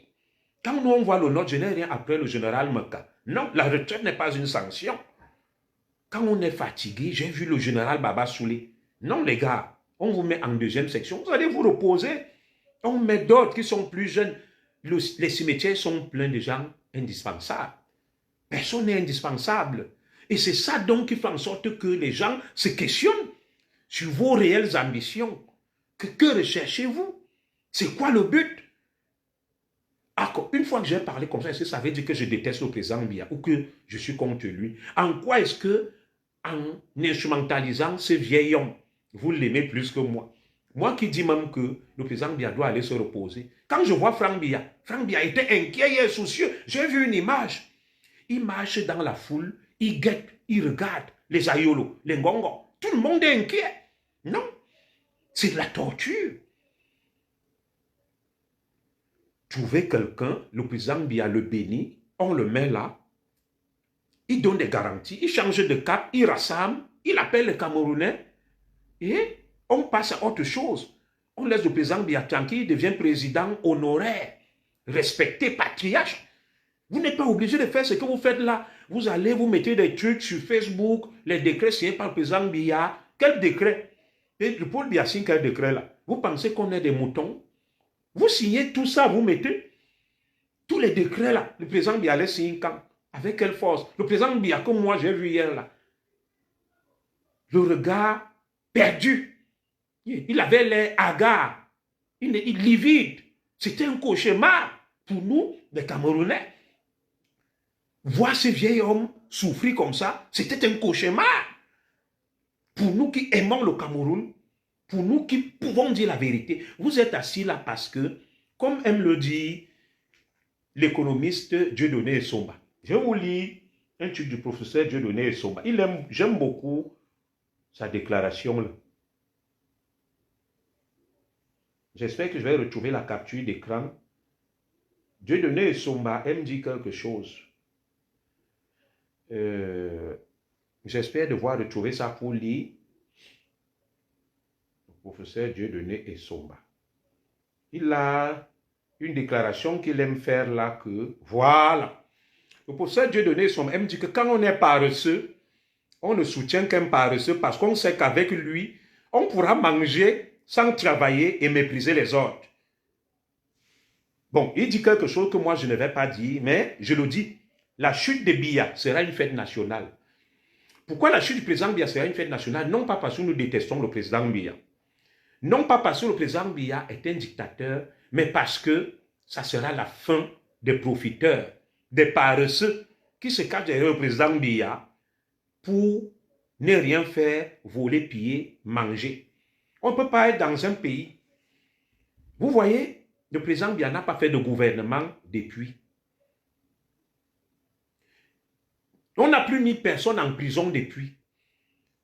Quand nous on voit le nôtre, je n'ai rien après le général Meka. Non, la retraite n'est pas une sanction. Quand on est fatigué, j'ai vu le général Baba Soulé. Non, les gars, on vous met en deuxième section, vous allez vous reposer. On met d'autres qui sont plus jeunes. Les cimetières sont pleins de gens indispensables. Personne n'est indispensable. Et c'est ça donc qui fait en sorte que les gens se questionnent sur vos réelles ambitions. Que recherchez-vous? C'est quoi le but? Une fois que j'ai parlé comme ça, est-ce que ça veut dire que je déteste le président Biya ou que je suis contre lui? En quoi est-ce que, en instrumentalisant ce vieil homme, vous l'aimez plus que moi? Moi qui dis même que le président Biya doit aller se reposer. Quand je vois Franck Biya était inquiet et soucieux. J'ai vu une image. Il marche dans la foule, il guette, il regarde les ayolos, les ngongos. Tout le monde est inquiet. Non, c'est de la torture. Trouver quelqu'un, le président Biya le bénit, on le met là, il donne des garanties, il change de cap, il rassemble, il appelle les Camerounais et on passe à autre chose. On laisse le président Biya tranquille, il devient président honoraire, respecté, patriarche. Vous n'êtes pas obligé de faire ce que vous faites là. Vous allez, vous mettez des trucs sur Facebook, les décrets signés par le président Biya. Quel décret? Et le Paul Biya signe quel décret là? Vous pensez qu'on est des moutons? Vous signez tout ça, vous mettez tous les décrets là. Le président Biya les signe quand? Avec quelle force? Le président Biya, comme moi j'ai vu hier là, le regard perdu. Il avait l'air hagard, il livide. C'était un cauchemar pour nous, les Camerounais. Voir ce vieil homme souffrir comme ça, c'était un cauchemar. Pour nous qui aimons le Cameroun, pour nous qui pouvons dire la vérité, vous êtes assis là parce que, comme aime le dit l'économiste Dieudonné Essomba, je vous lis un truc du professeur Dieudonné Essomba. J'aime beaucoup sa déclaration là. J'espère que je vais retrouver la capture d'écran. Dieudonné Essomba aime dire quelque chose. J'espère devoir retrouver ça pour lire. Le professeur Dieudonné Essomba. Il a une déclaration qu'il aime faire là que, voilà. Le professeur Dieudonné Essomba aime dire que quand on est paresseux, on ne soutient qu'un paresseux parce qu'on sait qu'avec lui, on pourra manger sans travailler et mépriser les autres. Bon, il dit quelque chose que moi je ne vais pas dire, mais je le dis. La chute de Biya sera une fête nationale. Pourquoi la chute du président Biya sera une fête nationale? Non pas parce que nous détestons le président Biya. Non pas parce que le président Biya est un dictateur, mais parce que ça sera la fin des profiteurs, des paresseux qui se cachent derrière le président Biya pour ne rien faire, voler, piller, manger. On ne peut pas être dans un pays. Vous voyez, le président Biya n'a pas fait de gouvernement depuis. On n'a plus mis personne en prison depuis.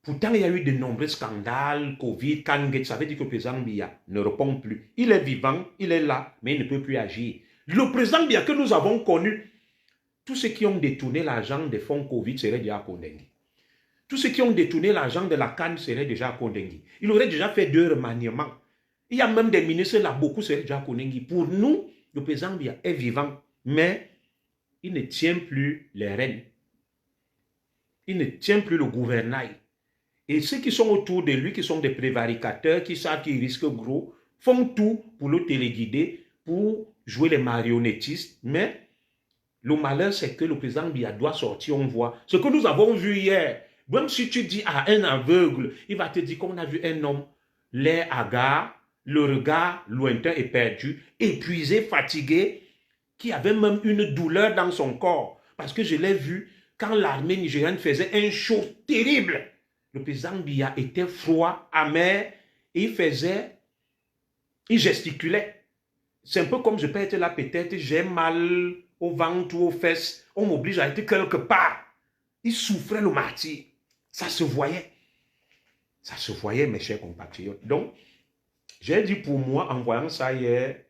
Pourtant, il y a eu de nombreux scandales, Covid, Kangate, ça veut dire que le président Biya ne répond plus. Il est vivant, il est là, mais il ne peut plus agir. Le président Biya que nous avons connu, tous ceux qui ont détourné l'argent des fonds Covid seraient déjà à Kondengui. Tous ceux qui ont détourné l'argent de la canne seraient déjà à Kondengui. Il aurait déjà fait 2 remaniements. Il y a même des ministres là, beaucoup seraient déjà à Kondengui. Pour nous, le président Biya est vivant, mais il ne tient plus les rênes. Il ne tient plus le gouvernail. Et ceux qui sont autour de lui, qui sont des prévaricateurs, qui savent qu'ils risquent gros, font tout pour le téléguider, pour jouer les marionnettistes. Mais le malheur, c'est que le président Biya doit sortir, on voit. Ce que nous avons vu hier, même si tu dis à un aveugle, il va te dire qu'on a vu un homme, l'air hagard, le regard lointain et perdu, épuisé, fatigué, qui avait même une douleur dans son corps. Parce que je l'ai vu, quand l'armée nigériane faisait un show terrible, le président Biya était froid, amer, et il gesticulait. C'est un peu comme je peux être là, peut-être, j'ai mal au ventre ou aux fesses, on m'oblige à être quelque part. Il souffrait le martyr. Ça se voyait. Ça se voyait, mes chers compatriotes. Donc, j'ai dit pour moi, en voyant ça hier,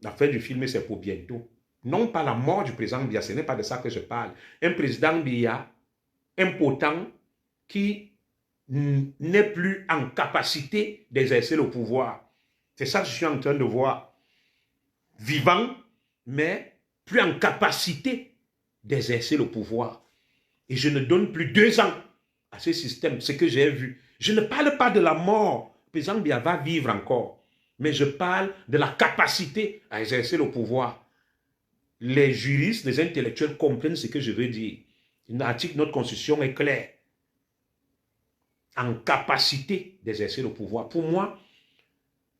la fin du film, c'est pour bientôt. Non pas la mort du président Biya, ce n'est pas de ça que je parle. Un président Biya impotent qui n'est plus en capacité d'exercer le pouvoir. C'est ça que je suis en train de voir. Vivant, mais plus en capacité d'exercer le pouvoir. Et je ne donne plus 2 ans à ce système, ce que j'ai vu. Je ne parle pas de la mort. Le président Biya va vivre encore. Mais je parle de la capacité à exercer le pouvoir. Les juristes, les intellectuels comprennent ce que je veux dire. L'article de notre constitution est clair. en capacité d'exercer le pouvoir. Pour moi,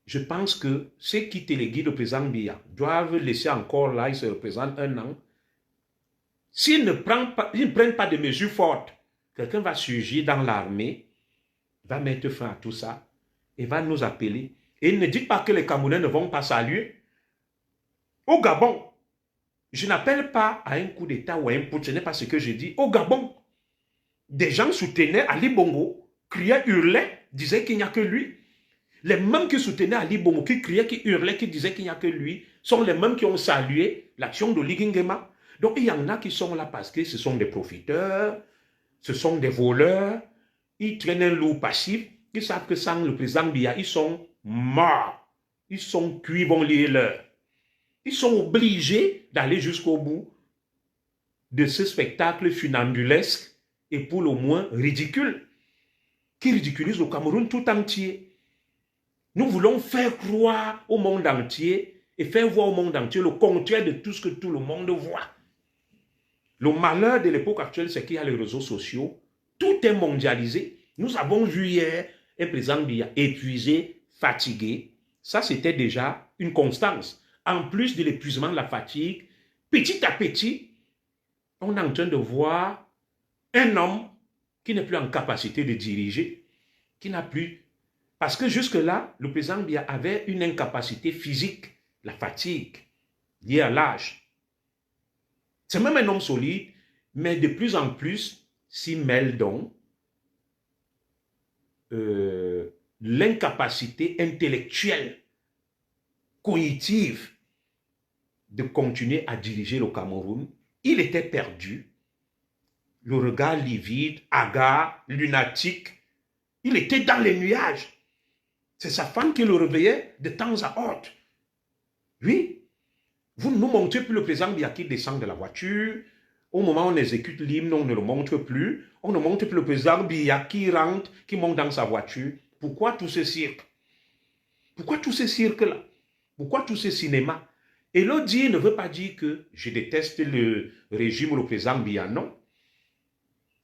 je pense que ceux qui téléguident le président Biya doivent laisser encore là, il se représente 1 an. S'ils ne prennent pas de mesures fortes, quelqu'un va surgir dans l'armée, va mettre fin à tout ça et va nous appeler. Et ne dites pas que les Camerounais ne vont pas saluer. Au Gabon, je n'appelle pas à un coup d'État ou à un putsch, ce n'est pas ce que je dis. Au Gabon, des gens soutenaient Ali Bongo, criaient, hurlaient, disaient qu'il n'y a que lui. Les mêmes qui soutenaient Ali Bongo, qui criaient, qui hurlaient, qui disaient qu'il n'y a que lui, sont les mêmes qui ont salué l'action d'Oligui Nguema. Donc il y en a qui sont là parce que ce sont des profiteurs, ce sont des voleurs, ils traînent un loup passif, ils savent que sans le président Biya, ils sont morts, ils sont cuits, ils vont lier l'heure. Ils sont obligés d'aller jusqu'au bout de ce spectacle funambulesque et pour le moins ridicule, qui ridiculise le Cameroun tout entier. Nous voulons faire croire au monde entier et faire voir au monde entier le contraire de tout ce que tout le monde voit. Le malheur de l'époque actuelle, c'est qu'il y a les réseaux sociaux, tout est mondialisé. Nous avons vu hier un président Biya épuisé, fatigué. Ça, c'était déjà une constance. En plus de l'épuisement, de la fatigue, petit à petit, on est en train de voir un homme qui n'est plus en capacité de diriger, qui n'a plus... Parce que jusque-là, le président Biya avait une incapacité physique, la fatigue, liée à l'âge. C'est même un homme solide, mais de plus en plus s'y mêle donc l'incapacité intellectuelle, cognitive, de continuer à diriger le Cameroun. Il était perdu, le regard livide, hagard, lunatique. Il était dans les nuages. C'est sa femme qui le réveillait de temps à autre. Oui, vous ne nous montrez plus le président Biya qui descend de la voiture. Au moment où on exécute l'hymne, on ne le montre plus. On ne montre plus le président Biya qui rentre, qui monte dans sa voiture. Pourquoi tout ce cirque? Pourquoi tout ce cirque-là? Pourquoi tout ce cinéma? Et l'autre dire ne veut pas dire que je déteste le régime ou le président Biya, non.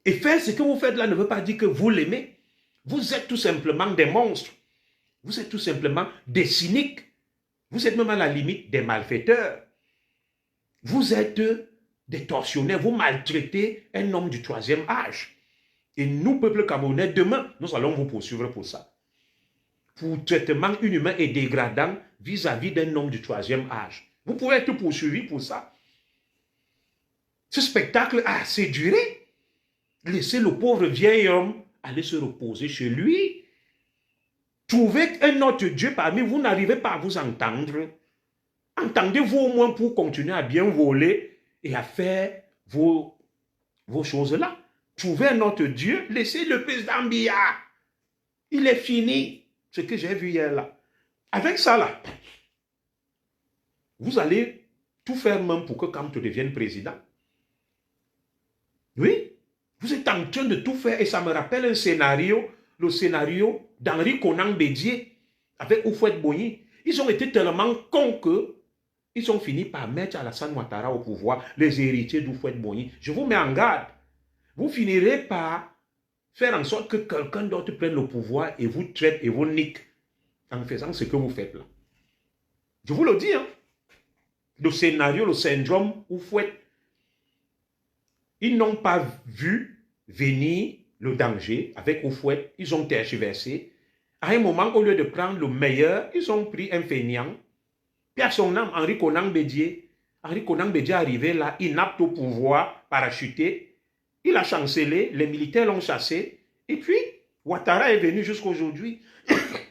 Et faire ce que vous faites là ne veut pas dire que vous l'aimez. Vous êtes tout simplement des monstres. Vous êtes tout simplement des cyniques. Vous êtes même à la limite des malfaiteurs. Vous êtes des tortionnaires. Vous maltraitez un homme du 3e âge. Et nous, peuple camerounais, demain, nous allons vous poursuivre pour ça. Pour traitement inhumain et dégradant vis-à-vis d'un homme du 3e âge. Vous pouvez être poursuivi pour ça. Ce spectacle a assez duré. Laissez le pauvre vieil homme aller se reposer chez lui. Trouvez un autre Dieu parmi vous, n'arrivez pas à vous entendre. Entendez-vous au moins pour continuer à bien voler et à faire vos choses-là. Trouvez un autre Dieu, laissez le président Biya. Il est fini. Ce que j'ai vu hier là. Avec ça là, vous allez tout faire même pour que Kamto devienne président. Oui, vous êtes en train de tout faire et ça me rappelle un scénario, le scénario d'Henri Konan Bédié avec Houphouët-Boigny. Ils ont été tellement cons que ils ont fini par mettre Alassane Ouattara au pouvoir, les héritiers d'Houphouët-Boigny. Je vous mets en garde. Vous finirez par faire en sorte que quelqu'un d'autre prenne le pouvoir et vous traite et vous nique en faisant ce que vous faites là. Je vous le dis, hein. Le scénario, le syndrome Houphouët, ils n'ont pas vu venir le danger avec Houphouët. Ils ont tergiversé. À un moment, au lieu de prendre le meilleur, ils ont pris un feignant. Puis à son nom, Henri Konan Bédié. Henri Konan Bédié est arrivé là, inapte au pouvoir, parachuté. Il a chancelé, les militaires l'ont chassé. Et puis, Ouattara est venu jusqu'à aujourd'hui.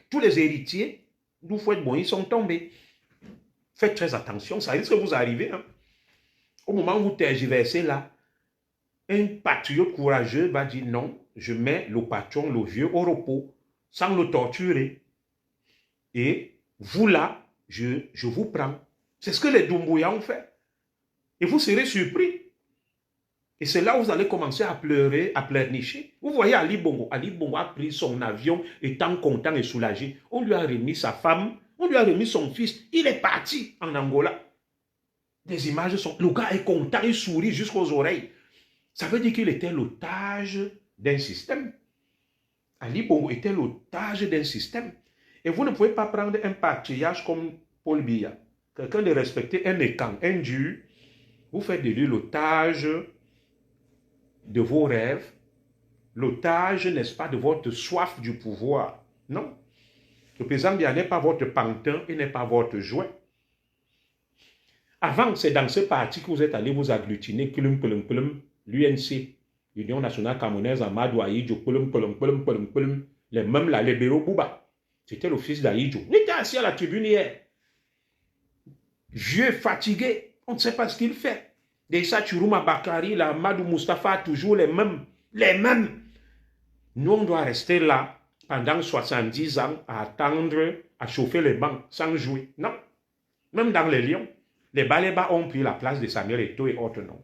Tous les héritiers d'Houphouët-Boigny sont tombés. Faites très attention, ça risque de vous arriver. Hein. Au moment où vous tergiversez là, un patriote courageux va dire non, je mets le patron, le vieux, au repos, sans le torturer. Et vous là, je vous prends. C'est ce que les Doumbouya ont fait. Et vous serez surpris. Et c'est là où vous allez commencer à pleurer, à pleurnicher. Vous voyez Ali Bongo. Ali Bongo a pris son avion, étant content et soulagé. On lui a remis sa femme, on lui a remis son fils. Il est parti en Angola. Des images sont... Le gars est content, il sourit jusqu'aux oreilles. Ça veut dire qu'il était l'otage d'un système. Ali Bongo était l'otage d'un système. Et vous ne pouvez pas prendre un patriarche comme Paul Biya, quelqu'un de respecté, un écan, un dur. Vous faites de lui l'otage de vos rêves, l'otage, n'est-ce pas, de votre soif du pouvoir. Non. Le président Biya n'est pas votre pantin et n'est pas votre jouet. Avant, c'est dans ce parti que vous êtes allé vous agglutiner, l'UNC, l'Union nationale camerounaise, Amadou Ahidjo, les mêmes, la libéraux Bouba. C'était le fils d'Ahidjo. Il était assis à la tribune hier. Vieux, fatigué, on ne sait pas ce qu'il fait. Déjà, Chourouma Bakari, la Amadou Mustafa, toujours les mêmes. Les mêmes. Nous, on doit rester là pendant 70 ans à attendre, à chauffer les bancs sans jouer. Non. Même dans les Lions, les Baléba ont pris la place de Samuel Eto'o et autres noms.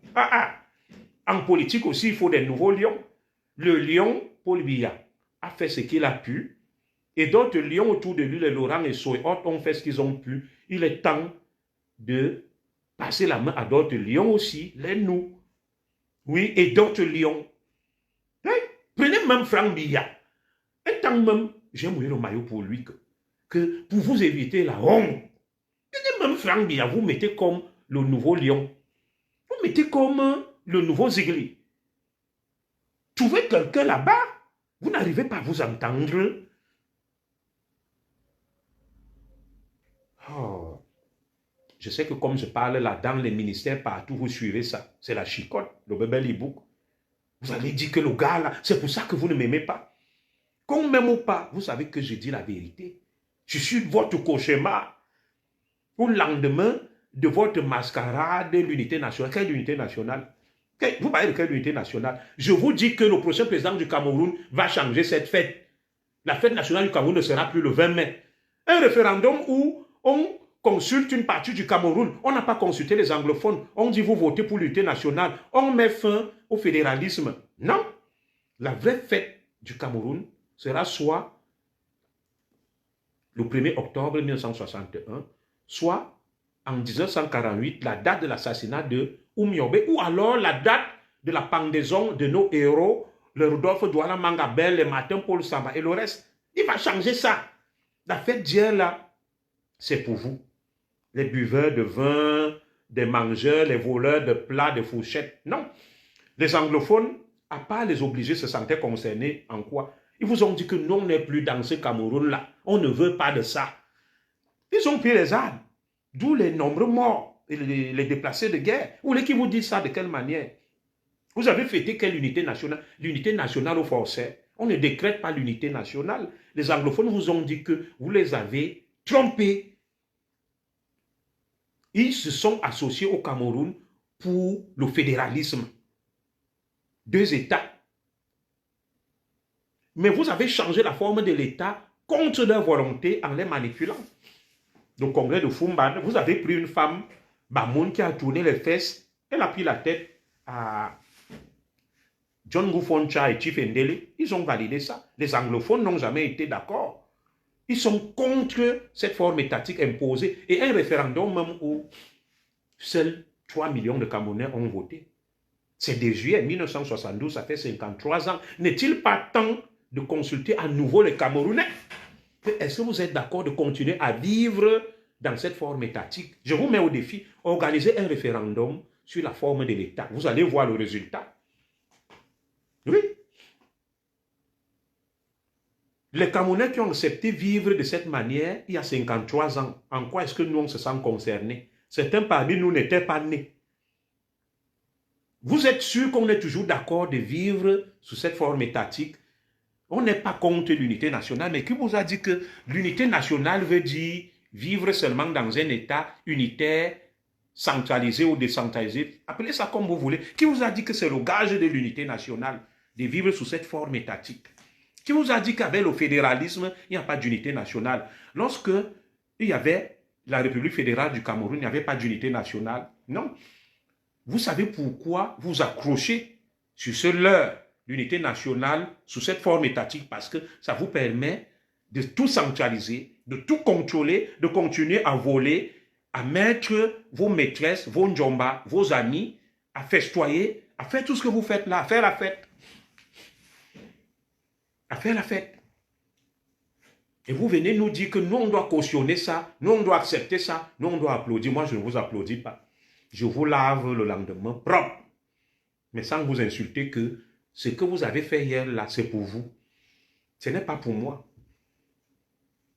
En politique aussi, il faut des nouveaux lions. Le lion, Paul Biya, a fait ce qu'il a pu. Et d'autres lions autour de lui, les Laurent et Soé, autres ont fait ce qu'ils ont pu. Il est temps de passer la main à d'autres lions aussi, les nous. Oui, et d'autres lions. Hein? Prenez même Franck Biya. Un temps même, j'ai mouillé le maillot pour lui que pour vous éviter la honte. Prenez même Franck Biya, vous mettez comme le nouveau lion. Vous mettez comme le nouveau Zigli. Trouvez quelqu'un là-bas, vous n'arrivez pas à vous entendre. Oh. Je sais que comme je parle là, dans les ministères, partout, vous suivez ça. C'est la chicotte, le bébé Libouk. Vous allez dire que le gars là, c'est pour ça que vous ne m'aimez pas. Qu'on m'aime ou pas, vous savez que je dis la vérité. Je suis votre cauchemar. Au lendemain de votre mascarade, l'unité nationale. Quelle unité nationale? Vous parlez de quelle unité nationale? Je vous dis que le prochain président du Cameroun va changer cette fête. La fête nationale du Cameroun ne sera plus le 20 mai. Un référendum où on consulte une partie du Cameroun. On n'a pas consulté les anglophones. On dit vous votez pour l'unité nationale. On met fin au fédéralisme. Non. La vraie fête du Cameroun sera soit le 1er octobre 1961, soit en 1948, la date de l'assassinat de Oumyobé, ou alors la date de la pendaison de nos héros, le Rodolphe Douala Mangabel, le Martin Paul Samba et le reste. Il va changer ça. La fête d'hier là, c'est pour vous. Les buveurs de vin, des mangeurs, les voleurs de plats, de fourchettes. Non. Les anglophones, à part les obligés, se sentaient concernés en quoi? Ils vous ont dit que nous, on n'est plus dans ce Cameroun-là. On ne veut pas de ça. Ils ont pris les armes. D'où les nombreux morts et les déplacés de guerre. Vous voulez qu'ils vous disent ça de quelle manière? Vous avez fêté quelle unité nationale? L'unité nationale au Français. On ne décrète pas l'unité nationale. Les anglophones vous ont dit que vous les avez trompés. Ils se sont associés au Cameroun pour le fédéralisme. 2 États. Mais vous avez changé la forme de l'État contre leur volonté en les manipulant. Le congrès de Fumban, vous avez pris une femme, Bamoun, qui a tourné les fesses, elle a pris la tête à John Gufoncha et Chief Ndele. Ils ont validé ça. Les anglophones n'ont jamais été d'accord. Ils sont contre cette forme étatique imposée. Et un référendum même où seuls 3 millions de Camerounais ont voté. C'est dès juillet 1972, ça fait 53 ans. N'est-il pas temps de consulter à nouveau les Camerounais? Est-ce que vous êtes d'accord de continuer à vivre dans cette forme étatique? Je vous mets au défi, organisez un référendum sur la forme de l'État. Vous allez voir le résultat. Oui. Les Camerounais qui ont accepté vivre de cette manière il y a 53 ans, en quoi est-ce que nous on se sent concernés? Certains parmi nous n'étaient pas nés. Vous êtes sûr qu'on est toujours d'accord de vivre sous cette forme étatique? On n'est pas contre l'unité nationale, mais qui vous a dit que l'unité nationale veut dire vivre seulement dans un État unitaire, centralisé ou décentralisé? Appelez ça comme vous voulez. Qui vous a dit que c'est le gage de l'unité nationale, de vivre sous cette forme étatique? Qui vous a dit qu'avec le fédéralisme, il n'y a pas d'unité nationale? Lorsque il y avait la République fédérale du Cameroun, il n'y avait pas d'unité nationale. Non. Vous savez pourquoi vous accrochez sur ce leurre d'unité nationale sous cette forme étatique? Parce que ça vous permet de tout centraliser, de tout contrôler, de continuer à voler, à mettre vos maîtresses, vos njomba, vos amis, à festoyer, à faire tout ce que vous faites là, à faire la fête. à faire la fête. Et vous venez nous dire que nous, on doit cautionner ça, nous, on doit accepter ça, nous, on doit applaudir. Moi, je ne vous applaudis pas. Je vous lave le lendemain propre. Mais sans vous insulter que ce que vous avez fait hier, là, c'est pour vous. Ce n'est pas pour moi.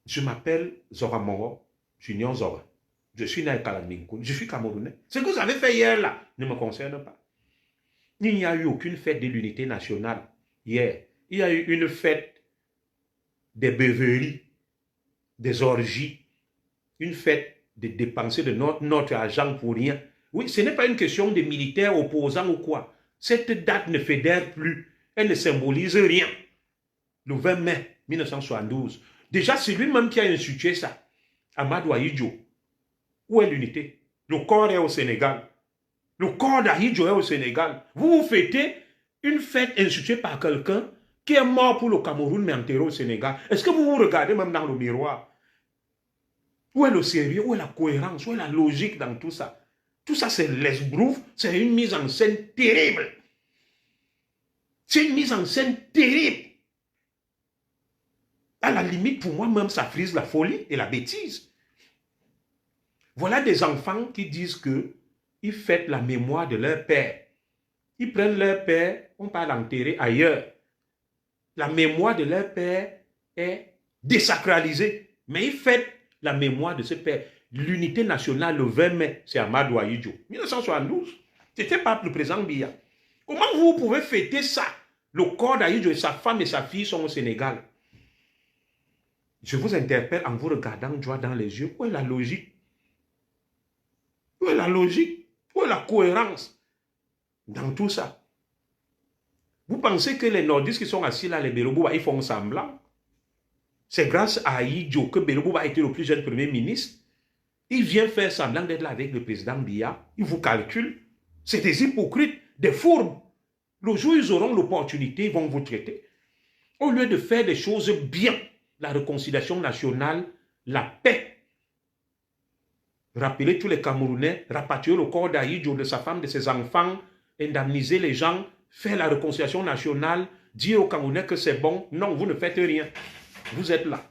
Je m'appelle Zora Moro, Junior Zora. Je suis né à Kalaminkoun, je suis Camerounais. Ce que vous avez fait hier, là, ne me concerne pas. Il n'y a eu aucune fête de l'unité nationale hier. Il y a eu une fête des beuveries, des orgies, une fête de dépenser de notre argent pour rien. Oui, ce n'est pas une question de militaires opposants ou quoi. Cette date ne fédère plus. Elle ne symbolise rien. Le 20 mai 1972. Déjà, c'est lui-même qui a institué ça. Amadou Ahidjo. Où est l'unité? Le corps est au Sénégal. Le corps d'Ahidjo est au Sénégal. Vous fêtez une fête instituée par quelqu'un qui est mort pour le Cameroun mais enterré au Sénégal. Est-ce que vous vous regardez même dans le miroir? Où est le sérieux? Où est la cohérence? Où est la logique dans tout ça? Tout ça, c'est l'esbrouf. C'est une mise en scène terrible. C'est une mise en scène terrible. À la limite, pour moi, même, ça frise la folie et la bêtise. Voilà des enfants qui disent qu'ils fêtent la mémoire de leur père. Ils prennent leur père, on va l'enterrer ailleurs. La mémoire de leur père est désacralisée. Mais ils fêtent la mémoire de ce père. L'unité nationale, le 20 mai, c'est Amadou Ahidjo. 1972. C'était pas le président Biya. Comment vous pouvez fêter ça? Le corps d'Ahidjo et sa femme et sa fille sont au Sénégal. Je vous interpelle en vous regardant droit dans les yeux. Où est la logique? Où est la logique? Où est la cohérence dans tout ça? Vous pensez que les nordistes qui sont assis là, les Belobouba, ils font semblant? C'est grâce à Ahidjo que Belobouba a été le plus jeune premier ministre. Il vient faire semblant d'être là avec le président Biya. Il vous calcule. C'est des hypocrites, des fourbes. Le jour où ils auront l'opportunité, ils vont vous traiter. Au lieu de faire des choses bien, la réconciliation nationale, la paix. Rappeler tous les Camerounais, rapatrier le corps d'Ahidjo, de sa femme, de ses enfants, indemniser les gens, faire la réconciliation nationale, dire aux Camerounais que c'est bon. Non, vous ne faites rien. Vous êtes là.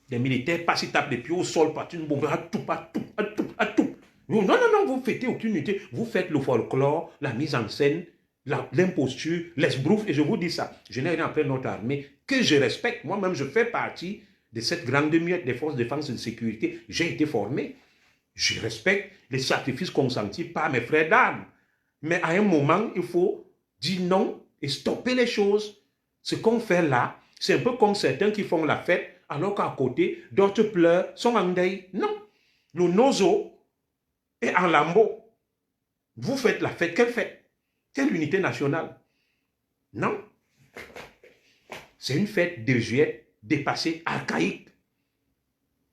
Les militaires passent, ils tapent les pieds au sol, partent une bombe, à tout. Non, vous fêtez aucune unité. Vous faites le folklore, la mise en scène, l'imposture, l'esbrouf, et je vous dis ça. Je n'ai rien après notre armée, que je respecte. Moi-même, je fais partie de cette grande muette des forces de défense et de sécurité. J'ai été formé. Je respecte les sacrifices consentis par mes frères d'armes. Mais à un moment, il faut dire non et stopper les choses. Ce qu'on fait là, c'est un peu comme certains qui font la fête, alors qu'à côté, d'autres pleurent, sont en deuil. Non. Le nozo est en lambeaux. Vous faites la fête. Quelle fête? Quelle unité nationale? Non. C'est une fête de juillet dépassée, archaïque.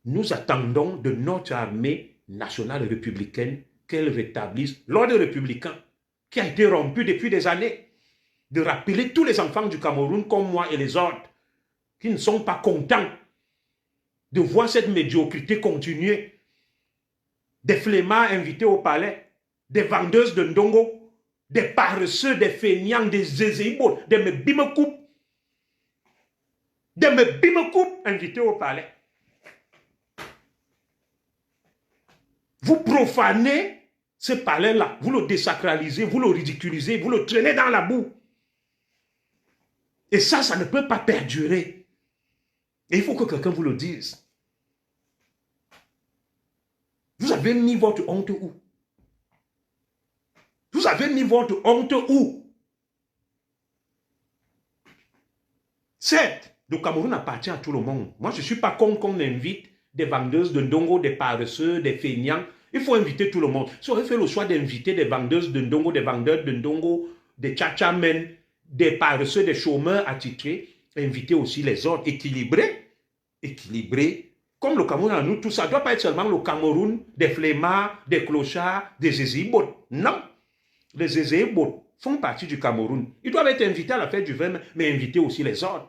Nous attendons de notre armée nationale républicaine qu'elle rétablisse l'ordre républicain qui a été rompu depuis des années. De rappeler tous les enfants du Cameroun comme moi et les autres qui ne sont pas contents de voir cette médiocrité continuer. Des flemmards invités au palais, des vendeuses de ndongo, des paresseux, des feignants, des zézéibos, des mebimekoup, invités au palais. Vous profanez ce palais-là, vous le désacralisez, vous le ridiculisez, vous le traînez dans la boue. Et ça ne peut pas perdurer. Et il faut que quelqu'un vous le dise. Vous avez mis votre honte où? Vous avez mis votre honte où? Certes, le Cameroun appartient à tout le monde. Moi, je ne suis pas contre qu'on invite des vendeuses de ndongo, des paresseux, des feignants. Il faut inviter tout le monde. Si on avait fait le choix d'inviter des vendeuses de ndongo, des vendeurs de ndongo, des tchatchamen, des paresseux, des chômeurs attitrés, inviter aussi les autres, équilibrés. Comme le Cameroun à nous, tout ça ne doit pas être seulement le Cameroun des flemmards, des clochards, des zézéibots. Non. Les zézéibots font partie du Cameroun. Ils doivent être invités à la fête du 20 mai, mais inviter aussi les autres.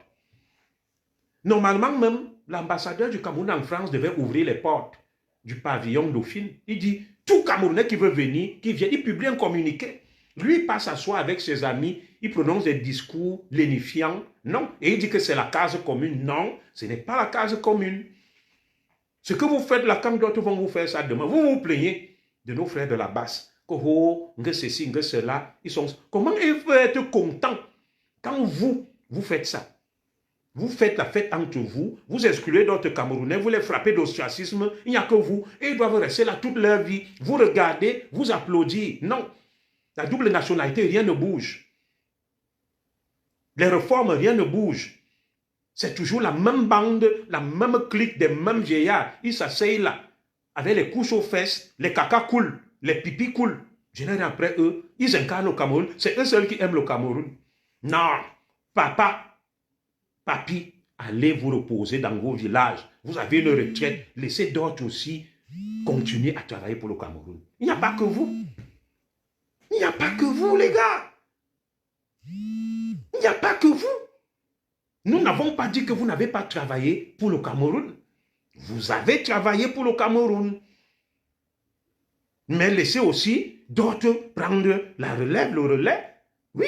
Normalement même, l'ambassadeur du Cameroun en France devait ouvrir les portes du pavillon Dauphine. Il dit, tout Camerounais qui veut venir, qui vient, il publie un communiqué. Lui, il passe s'asseoir avec ses amis, il prononce des discours lénifiants. Non. Et il dit que c'est la case commune. Non, ce n'est pas la case commune. Ce que vous faites là, quand d'autres vont vous faire ça demain, vous vous plaignez de nos frères de la basse. Que oh, que ceci, que cela. Ils sont... Comment ils peuvent être contents quand vous faites ça? Vous faites la fête entre vous, vous excluez d'autres Camerounais, vous les frappez d'ostracisme, il n'y a que vous, et ils doivent rester là toute leur vie. Vous regardez, vous applaudissez. Non. La double nationalité, rien ne bouge. Les réformes, rien ne bouge. C'est toujours la même bande, la même clique des mêmes vieillards. Ils s'asseyent là, avec les couches aux fesses, les caca coulent, les pipis coulent. Je n'ai rien après eux. Ils incarnent le Cameroun. C'est eux seuls qui aiment le Cameroun. Non. Papa, papi, allez vous reposer dans vos villages. Vous avez une retraite. Laissez d'autres aussi continuer à travailler pour le Cameroun. Il n'y a pas que vous. Il n'y a pas que vous, les gars. Il n'y a pas que vous. Nous n'avons pas dit que vous n'avez pas travaillé pour le Cameroun. Vous avez travaillé pour le Cameroun. Mais laissez aussi d'autres prendre la relève, le relais. Oui,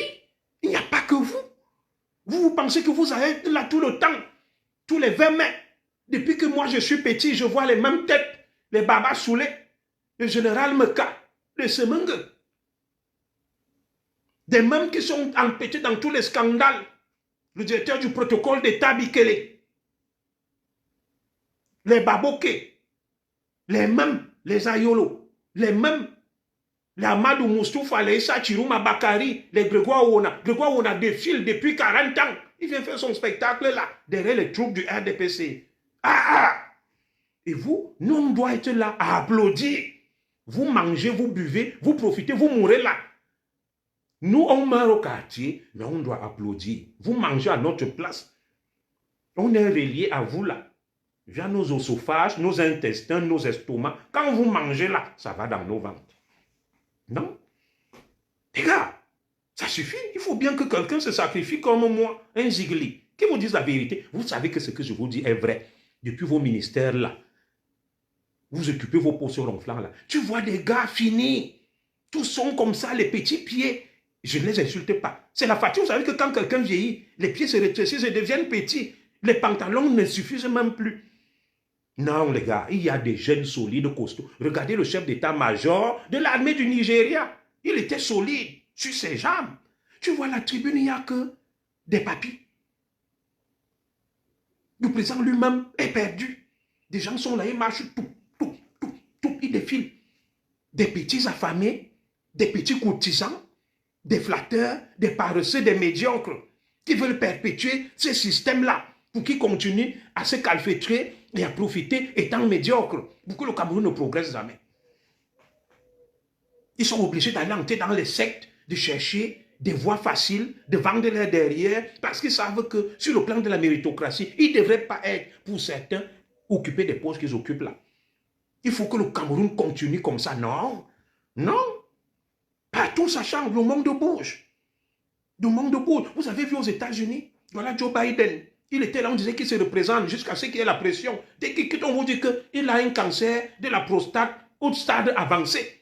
il n'y a pas que vous. Vous pensez que vous allez être là tout le temps, tous les 20 mai. Depuis que moi je suis petit, je vois les mêmes têtes, les Baba Soulé, le général Meka, le Semengue. Des mêmes qui sont empêchés dans tous les scandales. Le directeur du protocole d'État Bikele. Les Baboké. Les mêmes, les Ayolo. Les mêmes, les Amadou Moustoufa, les Issa Chirouma Bakari, les Grégoire Ouona. Grégoire Ouona défile depuis 40 ans. Il vient faire son spectacle là, derrière les troupes du RDPC. Et vous, nous, on doit être là à applaudir. Vous mangez, vous buvez, vous profitez, vous mourrez là. Nous, on meurt au quartier, mais on doit applaudir. Vous mangez à notre place. On est relié à vous là. Via nos osophages, nos intestins, nos estomacs. Quand vous mangez là, ça va dans nos ventres. Non? Les gars, ça suffit. Il faut bien que quelqu'un se sacrifie comme moi, un zigli, qui vous dise la vérité. Vous savez que ce que je vous dis est vrai. Depuis vos ministères là, vous occupez vos postes ronflants là. Tu vois des gars finis. Tous sont comme ça, les petits pieds. Je ne les insulte pas. C'est la fatigue. Vous savez que quand quelqu'un vieillit, les pieds se rétrécissent et deviennent petits. Les pantalons ne suffisent même plus. Non, les gars, il y a des jeunes solides, costauds. Regardez le chef d'état-major de l'armée du Nigeria. Il était solide sur ses jambes. Tu vois, la tribune, il n'y a que des papis. Le président lui-même est perdu. Des gens sont là, ils marchent tout, ils défilent. Des petits affamés, des petits courtisans, des flatteurs, des paresseux, des médiocres qui veulent perpétuer ce système-là pour qu'ils continuent à se calfeutrer et à profiter étant médiocres pour que le Cameroun ne progresse jamais. Ils sont obligés d'aller entrer dans les sectes, de chercher des voies faciles, de vendre leur derrière, parce qu'ils savent que sur le plan de la méritocratie, ils ne devraient pas être, pour certains, occuper des postes qu'ils occupent là. Il faut que le Cameroun continue comme ça. Non, non. Partout ça change, le monde bouge. Le monde bouge. Vous avez vu aux États-Unis, voilà Joe Biden. Il était là, on disait qu'il se représente jusqu'à ce qu'il y ait la pression. Dès qu'on vous dit qu'il a un cancer de la prostate au stade avancé.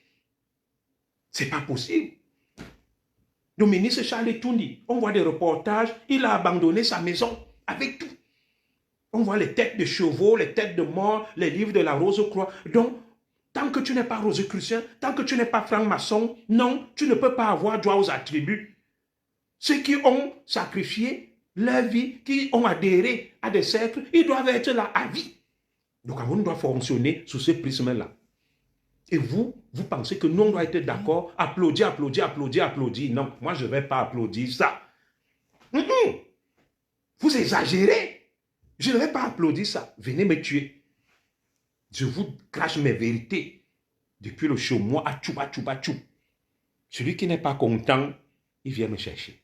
C'est pas possible. Le ministre Charles Toundi, on voit des reportages, il a abandonné sa maison avec tout. On voit les têtes de chevaux, les têtes de morts, les livres de la Rose-Croix. Donc, tant que tu n'es pas rosicrucien, tant que tu n'es pas franc-maçon, non, tu ne peux pas avoir droit aux attributs. Ceux qui ont sacrifié leur vie, qui ont adhéré à des cercles, ils doivent être là à vie. Donc, on doit fonctionner sous ce prisme-là. Et vous pensez que nous, on doit être d'accord, applaudir, applaudir, applaudir, applaudir. Non, moi, je ne vais pas applaudir ça. Vous exagérez. Je ne vais pas applaudir ça. Venez me tuer. Je vous crache mes vérités. Depuis le chameau à tchou, à tchou, à tchou. Celui qui n'est pas content, il vient me chercher.